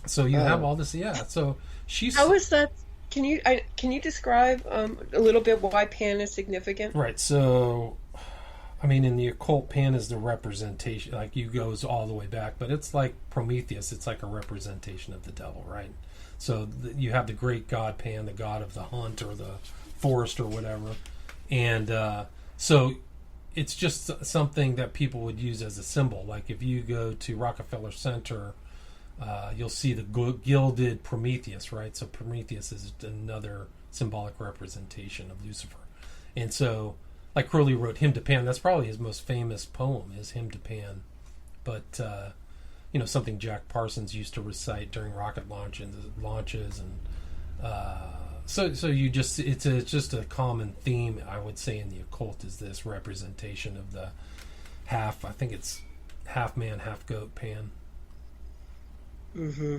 So you have all this, yeah. So she's how is that? Can you describe a little bit why Pan is significant? Right. So, in the occult, Pan is the representation. Like, you goes all the way back, but it's like Prometheus. It's like a representation of the devil, right? So you have the great god Pan, the god of the hunt or the forest or whatever, and so it's just something that people would use as a symbol. Like, if you go to Rockefeller Center, you'll see the gilded Prometheus, right? So Prometheus is another symbolic representation of Lucifer. And so, like Crowley wrote Hymn to Pan, that's probably his most famous poem, is Hymn to Pan. But, something Jack Parsons used to recite during rocket launches. And so you just, it's just a common theme, I would say, in the occult, is this representation of the I think it's half man, half goat Pan. Mm-hmm.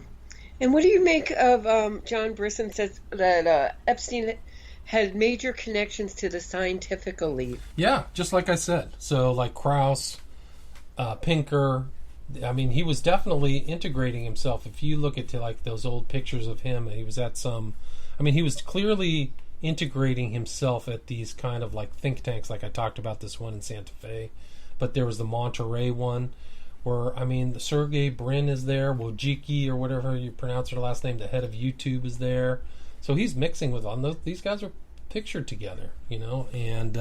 And what do you make of John Brisson says that Epstein had major connections to the scientific elite? Yeah, just like I said. So, like Krauss, Pinker, he was definitely integrating himself. If you look at like those old pictures of him, he was at he was clearly integrating himself at these kind of like think tanks, like I talked about this one in Santa Fe. But there was the Monterey one, where, the Sergey Brin is there, Wojcicki, or whatever you pronounce her last name, the head of YouTube, is there. So he's mixing with them. These guys are pictured together, and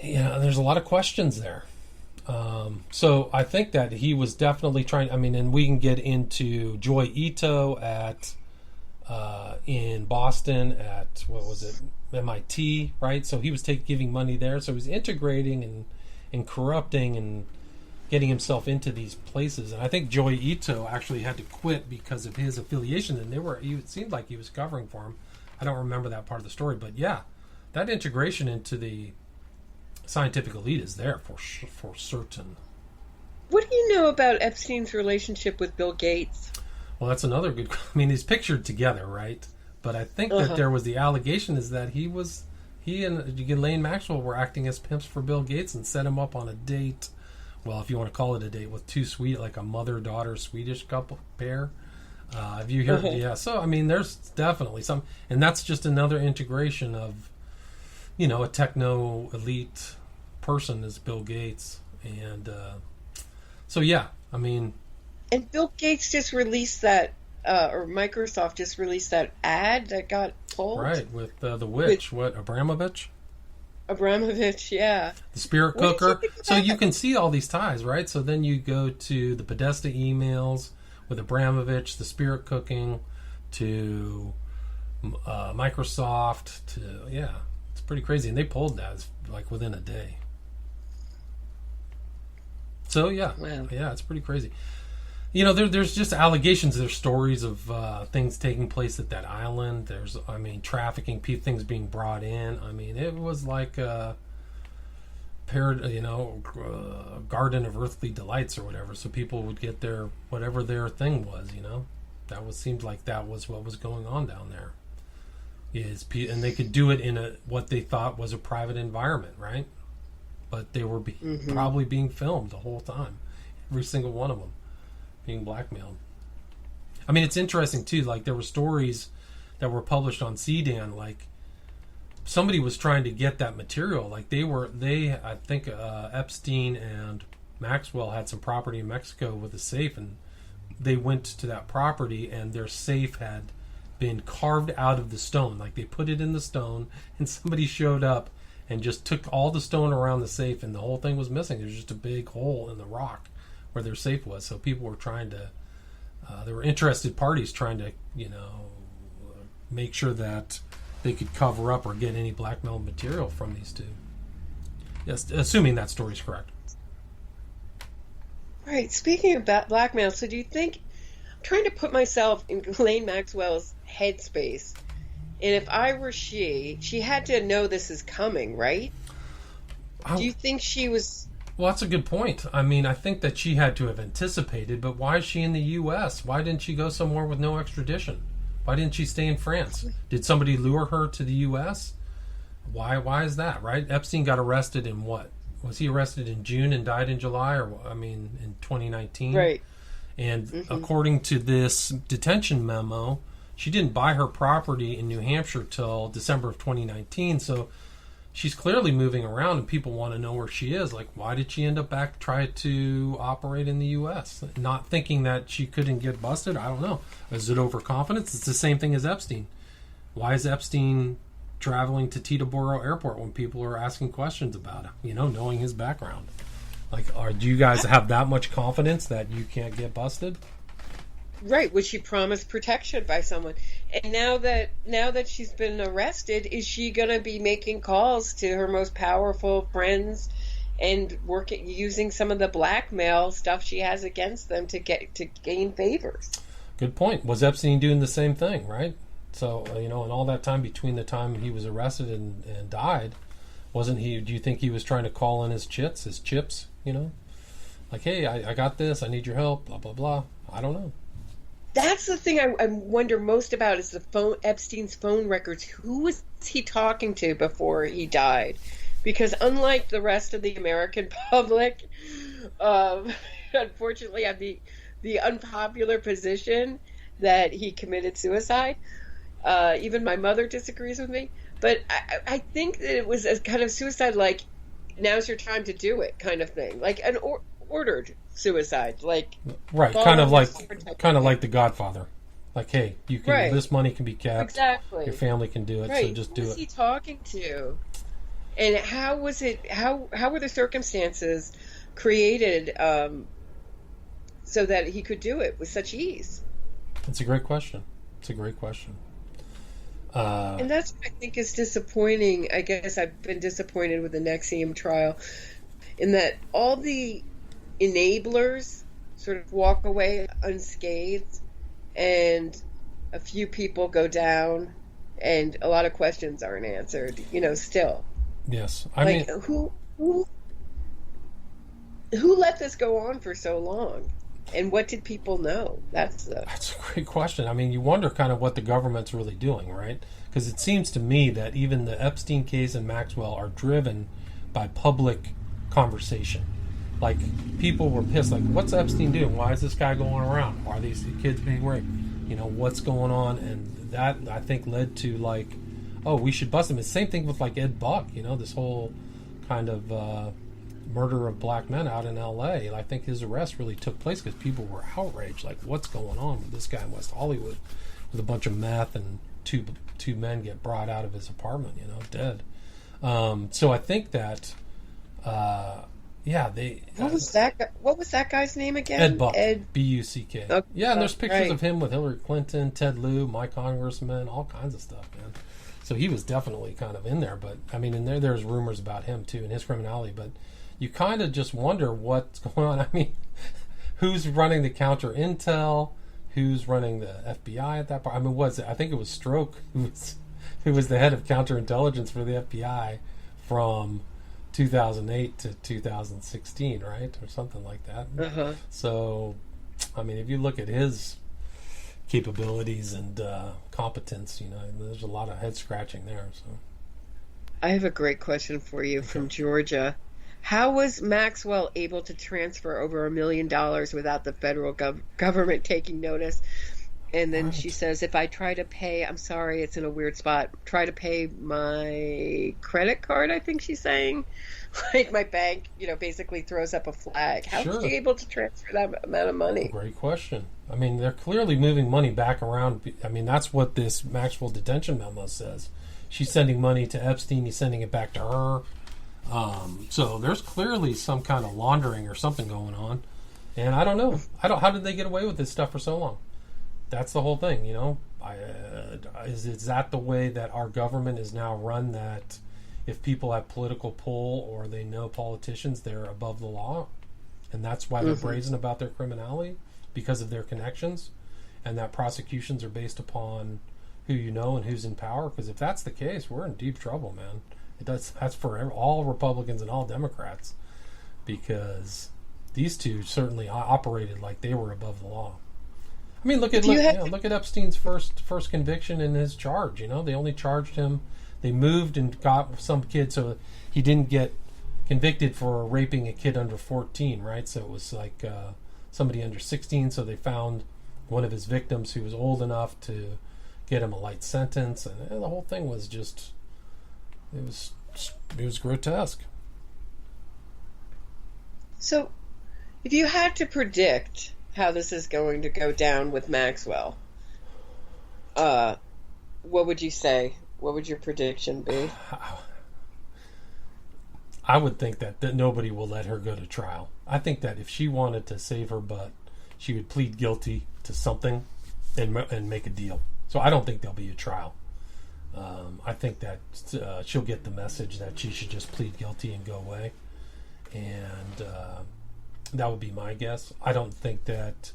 there's a lot of questions there. So I think that he was definitely trying, and we can get into Joy Ito in Boston at, what was it, MIT, right? So he was giving money there. So he's integrating and corrupting and getting himself into these places. And I think Joy Ito actually had to quit because of his affiliation, and it seemed like he was covering for him. I don't remember that part of the story, but yeah, that integration into the scientific elite is there for certain. What do you know about Epstein's relationship with Bill Gates? Well, that's another good. He's pictured together, right? But I think that there was the allegation is that he and Ghislaine Maxwell were acting as pimps for Bill Gates and set him up on a date. Well, if you want to call it a date, with like a mother-daughter Swedish couple pair. Have you heard? Yeah. So there's definitely some, and that's just another integration of, a techno elite person is Bill Gates, and so yeah, And Bill Gates just released that, or Microsoft just released that ad that got pulled. Right, with the witch, Abramovich? Abramovich, yeah. The spirit cooker. So you can see all these ties, right? So then you go to the Podesta emails with Abramovich, the spirit cooking, to Microsoft, it's pretty crazy. And they pulled that like within a day. So yeah, wow. Yeah, it's pretty crazy. There's just allegations. There's stories of things taking place at that island. There's, trafficking, things being brought in. It was like a garden of earthly delights or whatever. So people would get whatever their thing was. Seemed like that was what was going on down there. And they could do it in what they thought was a private environment, right? But they were probably being filmed the whole time, every single one of them. Being blackmailed. It's interesting too. Like, there were stories that were published on CDAN. Like, somebody was trying to get that material. Like, I think Epstein and Maxwell had some property in Mexico with a safe, and they went to that property, and their safe had been carved out of the stone. Like, they put it in the stone, and somebody showed up and just took all the stone around the safe, and the whole thing was missing. There's just a big hole in the rock where their safe was. So people were trying to, there were interested parties trying to, make sure that they could cover up or get any blackmail material from these two. Yes, assuming that story's correct. Right. Speaking of blackmail, so do you think, I'm trying to put myself in Ghislaine Maxwell's headspace, and if I were she had to know this is coming, right? Do you think she was... Well, that's a good point. I mean, I think that she had to have anticipated, but why is she in the U.S.? Why didn't she go somewhere with no extradition? Why didn't she stay in France? Did somebody lure her to the U.S.? Why is that, right? Epstein got arrested in what? Was he arrested in June and died in July, in 2019? Right. And according to this detention memo, she didn't buy her property in New Hampshire till December of 2019, so she's clearly moving around, and people want to know where she is. Like, why did she end up back try to operate in the U.S.? Not thinking that she couldn't get busted? I don't know. Is it overconfidence? It's the same thing as Epstein. Why is Epstein traveling to Teterboro Airport when people are asking questions about him, knowing his background? Like, do you guys have that much confidence that you can't get busted? Right, was she promised protection by someone? And now that she's been arrested, is she going to be making calls to her most powerful friends and using some of the blackmail stuff she has against them to gain favors? Good point. Was Epstein doing the same thing, right? So, in all that time between the time he was arrested and died, wasn't he? Do you think he was trying to call in his chips? Like, hey, I got this. I need your help. Blah blah blah. I don't know. That's the thing I wonder most about is Epstein's phone records. Who was he talking to before he died? Because unlike the rest of the American public, unfortunately, I have the unpopular position that he committed suicide. Even my mother disagrees with me. But I think that it was a kind of suicide, like, now's your time to do it kind of thing. Like an ordered suicide, like right, kind of like The Godfather. Like, hey, you can this money can be kept. Exactly. Your family can do it, so just do it. Who was he talking to? And how was it? How were the circumstances created so that he could do it with such ease? It's a great question. And that's what I think is disappointing. I guess I've been disappointed with the NXIVM trial in that all the enablers sort of walk away unscathed and a few people go down and a lot of questions aren't answered, still. Yes. I mean, who let this go on for so long? And what did people know? That's a great question. I mean, you wonder kind of what the government's really doing, right? Because it seems to me that even the Epstein case and Maxwell are driven by public conversation. Like, people were pissed. Like, what's Epstein doing? Why is this guy going around? Why are these kids being raped? What's going on? And that, I think, led to, like, oh, we should bust him. It's the same thing with, like, Ed Buck, this whole kind of murder of black men out in L.A. And I think his arrest really took place because people were outraged. Like, what's going on with this guy in West Hollywood with a bunch of meth and two men get brought out of his apartment, dead. So I think that... What was that guy's name again? Ed Buck. B-U-C-K. Okay. Yeah, and there's pictures of him with Hillary Clinton, Ted Lieu, my congressman, all kinds of stuff, man. So he was definitely kind of in there, but I mean, and there's rumors about him too and his criminality, but you kind of just wonder what's going on. I mean, who's running the counter intel? Who's running the FBI at that point? I mean, I think it was Stroke who was the head of counterintelligence for the FBI from 2008 to 2016, right? Or something like that. Uh-huh. So, I mean, if you look at his capabilities and competence, there's a lot of head scratching there. So, I have a great question for you from Georgia. How was Maxwell able to transfer over $1 million without the federal government taking notice? And then she Right. says, if I try to pay, I'm sorry, it's in a weird spot, try to pay my credit card, I think she's saying. Like my bank, basically throws up a flag. How is Sure. she able to transfer that amount of money? Great question. I mean, they're clearly moving money back around. I mean, that's what this Maxwell detention memo says. She's sending money to Epstein. He's sending it back to her. So there's clearly some kind of laundering or something going on. And I don't know. How did they get away with this stuff for so long? That's the whole thing, Is that the way that our government is now run, that if people have political pull or they know politicians, they're above the law? And that's why they're brazen about their criminality, because of their connections, and that prosecutions are based upon who you know and who's in power? Because if that's the case, we're in deep trouble, man. That's for all Republicans and all Democrats, because these two certainly operated like they were above the law. I mean, look at Epstein's first conviction in his charge. They only charged him. They moved and got some kid, so he didn't get convicted for raping a kid under 14, right? So it was like somebody under 16. So they found one of his victims who was old enough to get him a light sentence, and the whole thing was just it was grotesque. So, if you had to predict how this is going to go down with Maxwell, what would you say? What would your prediction be? I would think that nobody will let her go to trial. I think that if she wanted to save her butt, she would plead guilty to something and make a deal. So I don't think there'll be a trial. I think that she'll get the message that she should just plead guilty and go away. And that would be my guess. I don't think that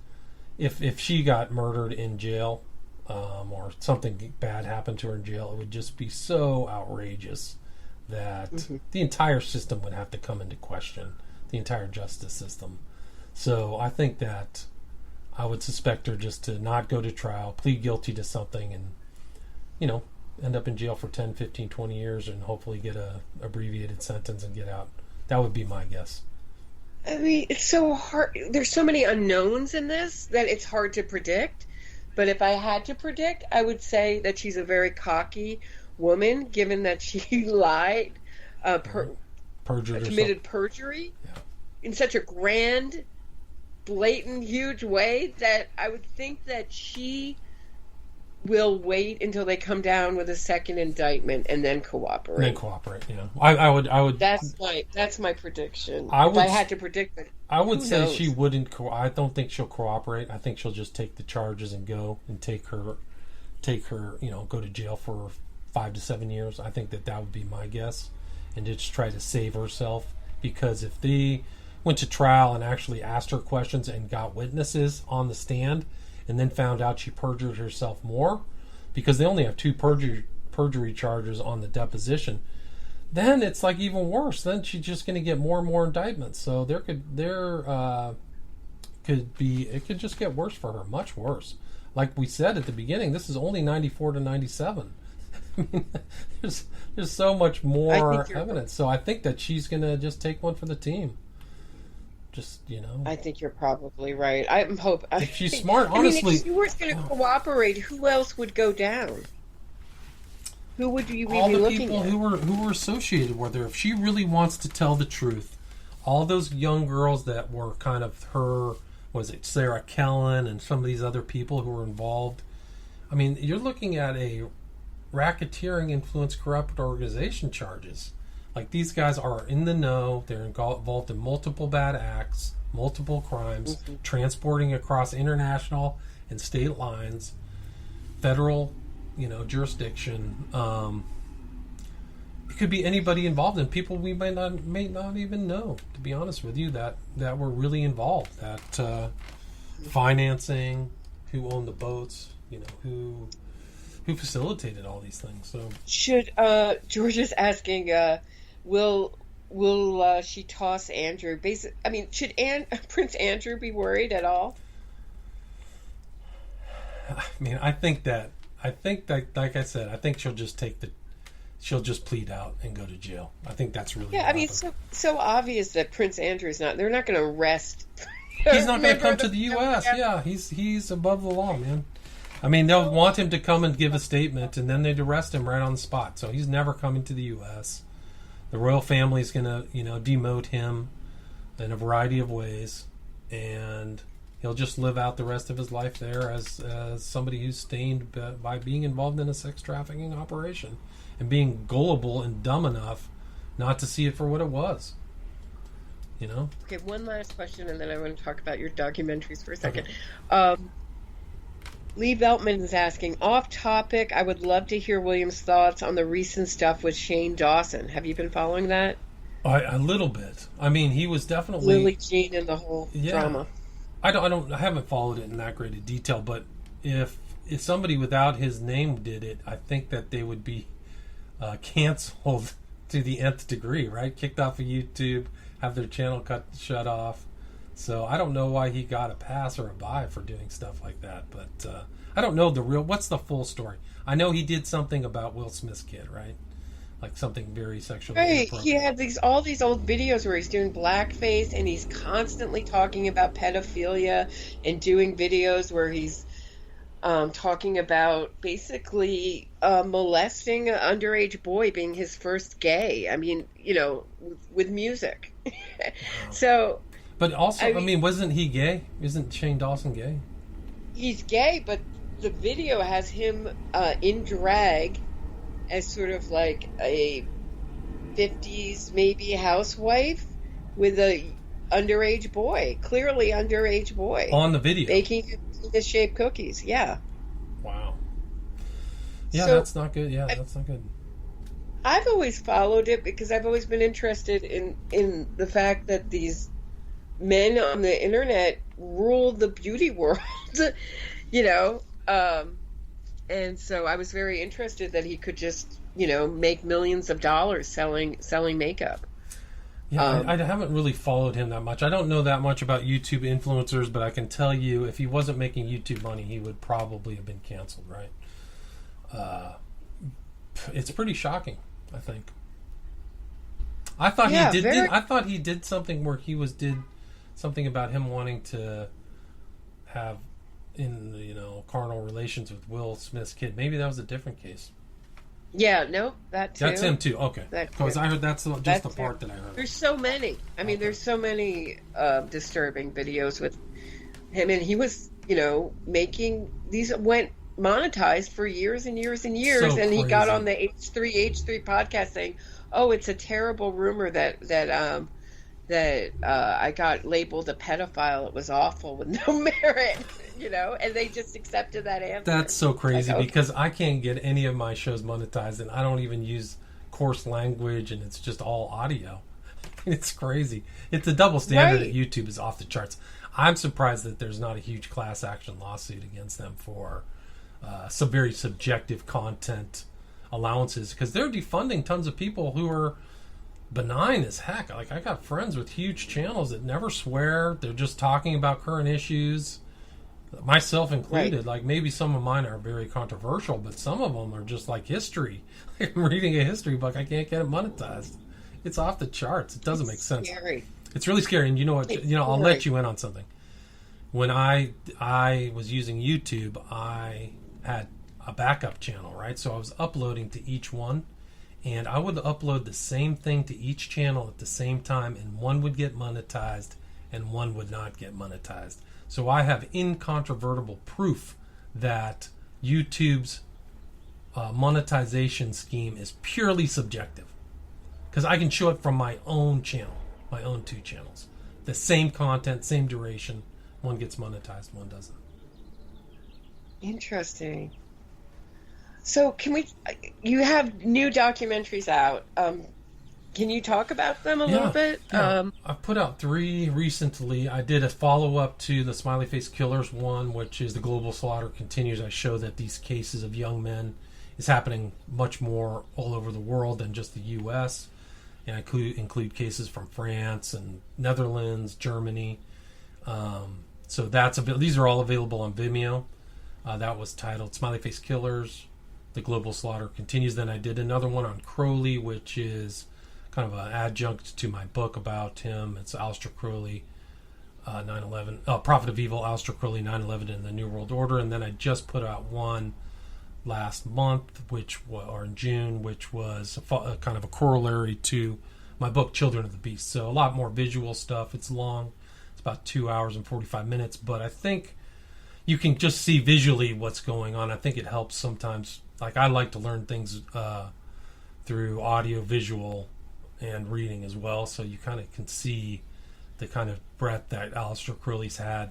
if she got murdered in jail, or something bad happened to her in jail, it would just be so outrageous that the entire system would have to come into question, the entire justice system. So I think that I would suspect her just to not go to trial, plead guilty to something, and end up in jail for 10, 15, 20 years and hopefully get a abbreviated sentence and get out. That would be my guess. I mean, it's so hard. There's so many unknowns in this that it's hard to predict. But if I had to predict, I would say that she's a very cocky woman, given that she lied, committed perjury in such a grand, blatant, huge way, that I would think that she will wait until they come down with a second indictment and then cooperate. I would. That's my prediction. If I had to predict it, I would say knows? She wouldn't. I don't think she'll cooperate. I think she'll just take the charges and go and take her. Go to jail for 5 to 7 years. I think that would be my guess, and just try to save herself. Because if they went to trial and actually asked her questions and got witnesses on the stand, and then found out she perjured herself more, because they only have 2 perjury charges on the deposition, then it's like even worse. Then she's just going to get more and more indictments. So it could just get worse for her, much worse. Like we said at the beginning, this is only 94 to 97. I mean, there's so much more evidence. So I think that she's going to just take one for the team. I think you're probably right. If she's smart, honestly. If she was going to cooperate, who else would go down? Who would you be looking at? All the people who were associated with her. If she really wants to tell the truth, all those young girls that were kind of her, was it Sarah Kellen and some of these other people who were involved. I mean, you're looking at a racketeering, influence, corrupt organization charges. Like, these guys are in the know. They're involved in multiple bad acts, multiple crimes, transporting across international and state lines, federal, jurisdiction. It could be anybody involved, and people we may not even know, to be honest with you, that were really involved. That financing, who owned the boats, who facilitated all these things. So should George is asking, will she toss Andrew? Should Prince Andrew be worried at all? I mean, I think that, like I said, I think she'll just plead out and go to jail. I think that's really it's so obvious that Prince Andrew's they're not going to arrest. He's not going to come to the U.S. Yeah, he's above the law, man. I mean, they'll want him to come and give a statement, and then they'd arrest him right on the spot. So he's never coming to the U.S. The royal family is going to, demote him in a variety of ways, and he'll just live out the rest of his life there as somebody who's stained by being involved in a sex trafficking operation and being gullible and dumb enough not to see it for what it was. Okay, one last question, and then I want to talk about your documentaries for a second. Okay. Lee Veltman is asking, off topic, I would love to hear William's thoughts on the recent stuff with Shane Dawson. Have you been following that? A little bit. I mean, he was definitely Lily Jean and the whole drama. I haven't followed it in that great a detail, but if somebody without his name did it, I think that they would be canceled to the nth degree, right? Kicked off of YouTube, have their channel shut off. So I don't know why he got a pass or a bye for doing stuff like that, but I don't know what's the full story. I know he did something about Will Smith's kid, right? Like something very sexually inappropriate. He had all these old videos where he's doing blackface, and he's constantly talking about pedophilia and doing videos where he's talking about basically molesting an underage boy, being his first gay. I mean, with music. Wow. So... But also, I mean, wasn't he gay? Isn't Shane Dawson gay? He's gay, but the video has him in drag as sort of like a 50s maybe housewife with a underage boy, clearly underage boy. On the video. Baking penis-shaped cookies, yeah. Wow. Yeah, so, that's not good. Yeah, that's not good. I've always followed it because I've always been interested in the fact that these men on the internet rule the beauty world, and so I was very interested that he could just, make millions of dollars selling makeup. Yeah, I haven't really followed him that much. I don't know that much about YouTube influencers, but I can tell you if he wasn't making YouTube money, he would probably have been canceled, right? It's pretty shocking, I think. I thought he did something where did something about him wanting to have carnal relations with Will Smith's kid. Maybe that was a different case. Yeah, no, that too. That's him too. Okay, because I heard that's just the part that I heard. There's so many. I mean, there's so many disturbing videos with him, and he was, making these went monetized for years and years and years, so and crazy. He got on the H3 podcast saying, "Oh, it's a terrible rumor that I got labeled a pedophile. It was awful with no merit," and they just accepted that answer. That's so crazy because I can't get any of my shows monetized, and I don't even use coarse language, and it's just all audio. It's crazy. It's a double standard at YouTube is off the charts. I'm surprised that there's not a huge class action lawsuit against them for some very subjective content allowances, because they're defunding tons of people who are benign as heck. Like, I got friends with huge channels that never swear. They're just talking about current issues, myself included. Right. Like, maybe some of mine are very controversial, but some of them are just like history. Like, I'm reading a history book, I can't get it monetized. It's off the charts. It doesn't make sense. Scary. It's really scary. And you know what? I'll let you in on something. When I was using YouTube, I had a backup channel, right? So I was uploading to each one, and I would upload the same thing to each channel at the same time, and one would get monetized and one would not get monetized. So I have incontrovertible proof that YouTube's monetization scheme is purely subjective, because I can show it from my own channel, my own two channels. The same content, same duration. One gets monetized, one doesn't. Interesting. So you have new documentaries out. Can you talk about them a little bit? Yeah. I put out 3 recently. I did a follow-up to the Smiley Face Killers one, which is The Global Slaughter Continues. I show that these cases of young men is happening much more all over the world than just the U.S., and I include cases from France and Netherlands, Germany. So these are all available on Vimeo. That was titled Smiley Face Killers, The Global Slaughter Continues. Then I did another one on Crowley, which is kind of an adjunct to my book about him. It's Aleister Crowley, 9/11, Prophet of Evil, Aleister Crowley, 9/11 and the New World Order, and then I just put out one last month, or in June, which was a kind of a corollary to my book Children of the Beast. So a lot more visual stuff. It's long. It's about 2 hours and 45 minutes, but I think you can just see visually what's going on. I think it helps sometimes. Like, I like to learn things through audio, visual, and reading as well, so you kind of can see the kind of breadth that Aleister Crowley's had,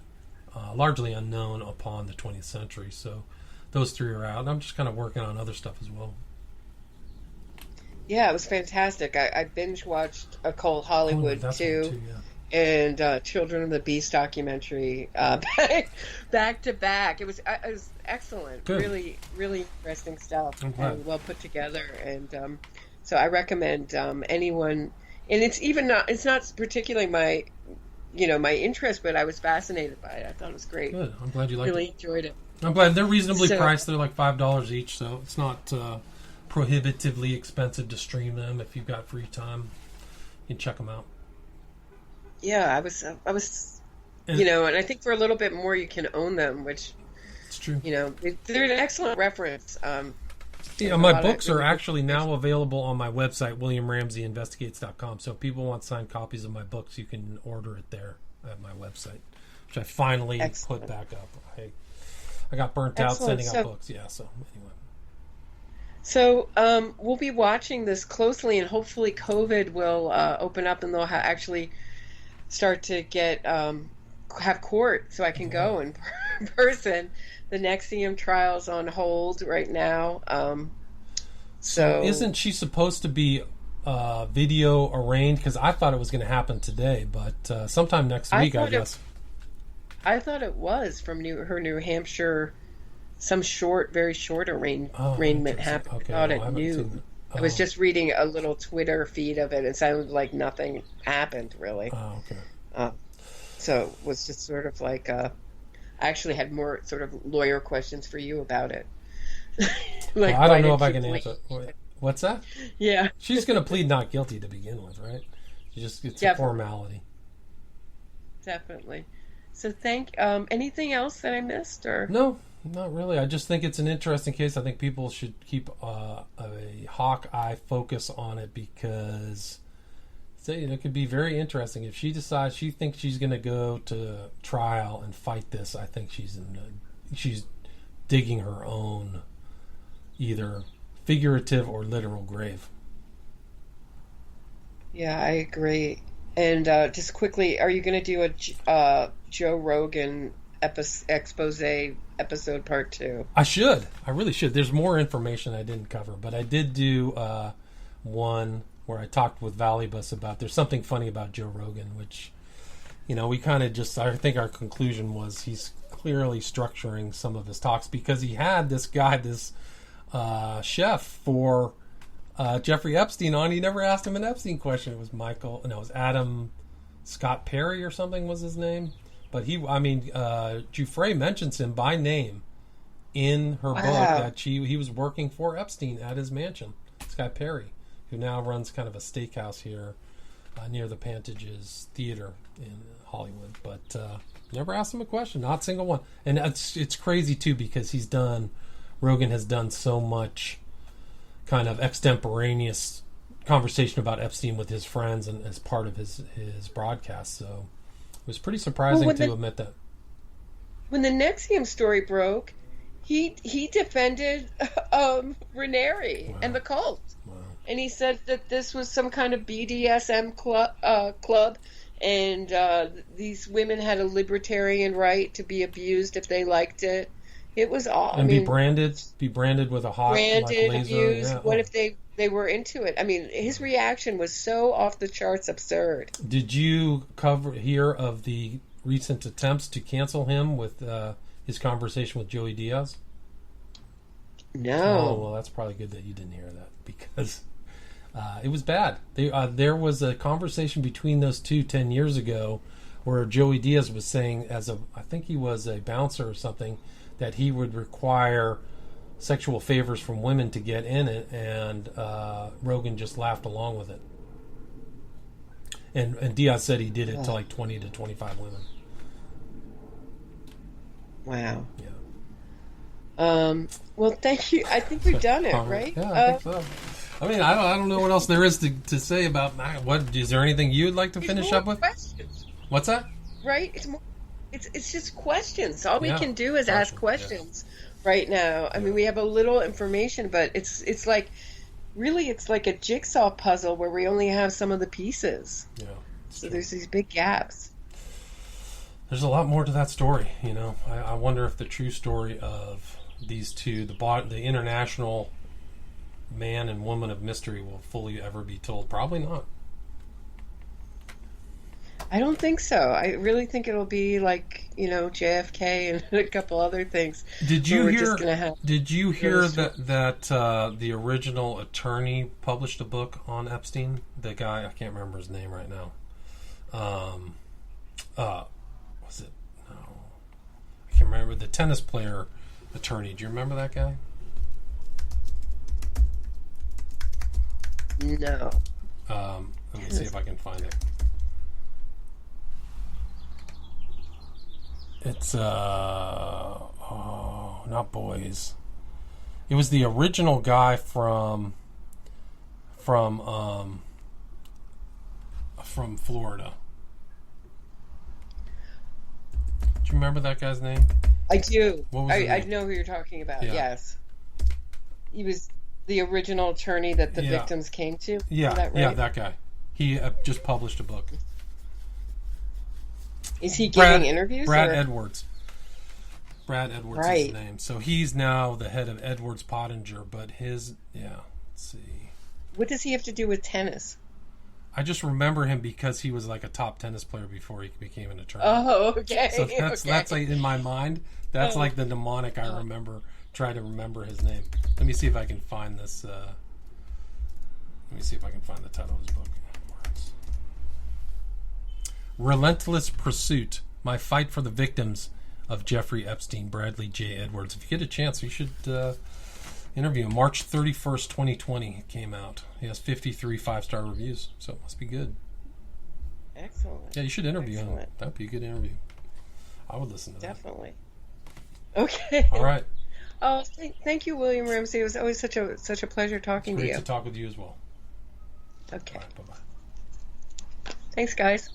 largely unknown upon the 20th century. So those three are out, and I'm just kind of working on other stuff as well. Yeah, it was fantastic. I binge watched Occult Hollywood too, yeah. And Children of the Beast documentary back to back. It was excellent. Good. Really, really interesting stuff, Okay. and well put together. And so I recommend anyone. And it's not particularly my interest, but I was fascinated by it. I thought it was great. Good. I'm glad you liked Really it. enjoyed it. I'm glad they're reasonably priced. They're like $5 each, so it's not prohibitively expensive to stream them. If you've got free time, you can check them out. Yeah, I was, and I think for a little bit more you can own them, which it's true. They're an excellent reference. My books are actually now available on my website, WilliamRamseyInvestigates.com. So if people want signed copies of my books, you can order it there at my website, which I finally put back up. I got burnt out sending out books. Yeah, so anyway. So we'll be watching this closely, and hopefully COVID will open up and they'll actually start to get have court so I can go in person. The NXIVM trial's on hold right now. So isn't she supposed to be video arraigned? Because I thought it was going to happen today, but sometime next week, I guess. I thought it was from her New Hampshire, some very short arraignment happened. Okay, I thought it knew. I was just reading a little Twitter feed of it. It sounded like nothing happened, really. Oh, okay. So it was just sort of like, I actually had more sort of lawyer questions for you about it. I don't know if I can answer. What's that? Yeah. She's going to plead not guilty to begin with, right? It's a formality. Definitely. So anything else that I missed? Or no, not really. I just think it's an interesting case. I think people should keep a hawk eye focus on it, because it could be very interesting. If she decides she thinks she's going to go to trial and fight this, I think she's digging her own either figurative or literal grave. Yeah, I agree. And just quickly, are you going to do a Joe Rogan expose episode part 2? I should. I really should. There's more information I didn't cover, but I did do one where I talked with Valibus about there's something funny about Joe Rogan, which, we kind of I think our conclusion was he's clearly structuring some of his talks, because he had this guy, this chef for Jeffrey Epstein on. He never asked him an Epstein question. It was Adam Scott Perry or something was his name. But Giuffre mentions him by name in her book that he was working for Epstein at his mansion. Scott Perry, who now runs kind of a steakhouse here near the Pantages Theater in Hollywood. But never asked him a question, not a single one. And it's crazy too, because Rogan has done so much kind of extemporaneous conversation about Epstein with his friends and as part of his broadcast. So it was pretty surprising to admit that. When the NXIVM story broke, he defended Raniere and the cult. Wow. And he said that this was some kind of BDSM club, and these women had a libertarian right to be abused if they liked it. It was all. And be branded with a hot laser. Abused. Yeah. What if they were into it? I mean, his reaction was so off the charts absurd. Did you hear of the recent attempts to cancel him with his conversation with Joey Diaz? No. Oh, well, that's probably good that you didn't hear that, because it was bad. There was a conversation between those two 10 years ago where Joey Diaz was saying, I think he was a bouncer or something, that he would require sexual favors from women to get in it, and Rogan just laughed along with it. And Diaz said he did it to like 20 to 25 women. Wow. Yeah. Well, thank you. I think we've done it, right? Yeah, I think so. I mean, I don't know what else there is to say about what. Is there anything you'd like to finish up with? Questions, What's that? right? It's just questions. All we can do is ask questions right now. I mean, we have a little information, but it's like really it's like a jigsaw puzzle where we only have some of the pieces. Yeah. So there's these big gaps. There's a lot more to that story, you know. I wonder if the true story of these two, the international man and woman of mystery, will fully ever be told. Probably not. I don't think so. I really think it'll be like, you know, JFK and a couple other things. Did you hear that the original attorney published a book on Epstein? The guy, I can't remember his name right now. Was it? No. I can't remember. The tennis player attorney. Do you remember that guy? No. Let me see if I can find it. It's not Boys. It was the original guy from Florida. Do you remember that guy's name? I do. What was his I name? know who you're talking about. Yeah. Yes. He was the original attorney that the victims came to. Yeah, Is that right? yeah, that guy. He just published a book. Is he giving interviews? Brad or? Edwards. Brad Edwards is his name. So he's now the head of Edwards Pottinger, but let's see. What does he have to do with tennis? I just remember him because he was like a top tennis player before he became an attorney. Oh, okay. So that's like in my mind. That's like the mnemonic I remember. Try to remember his name. Let me see if I can find this. Let me see if I can find the title of his book. Relentless Pursuit: My Fight for the Victims of Jeffrey Epstein. Bradley J. Edwards. If you get a chance, you should interview him. March 31st, 2020 it came out. He has 53 5-star reviews, so it must be good. Excellent. Yeah, you should interview him. That'd be a good interview. I would listen to that. Definitely. Okay. All right. Oh, thank you, William Ramsey. It was always such a pleasure talking to you. Great to talk with you as well. Okay. All right, bye-bye. Thanks, guys.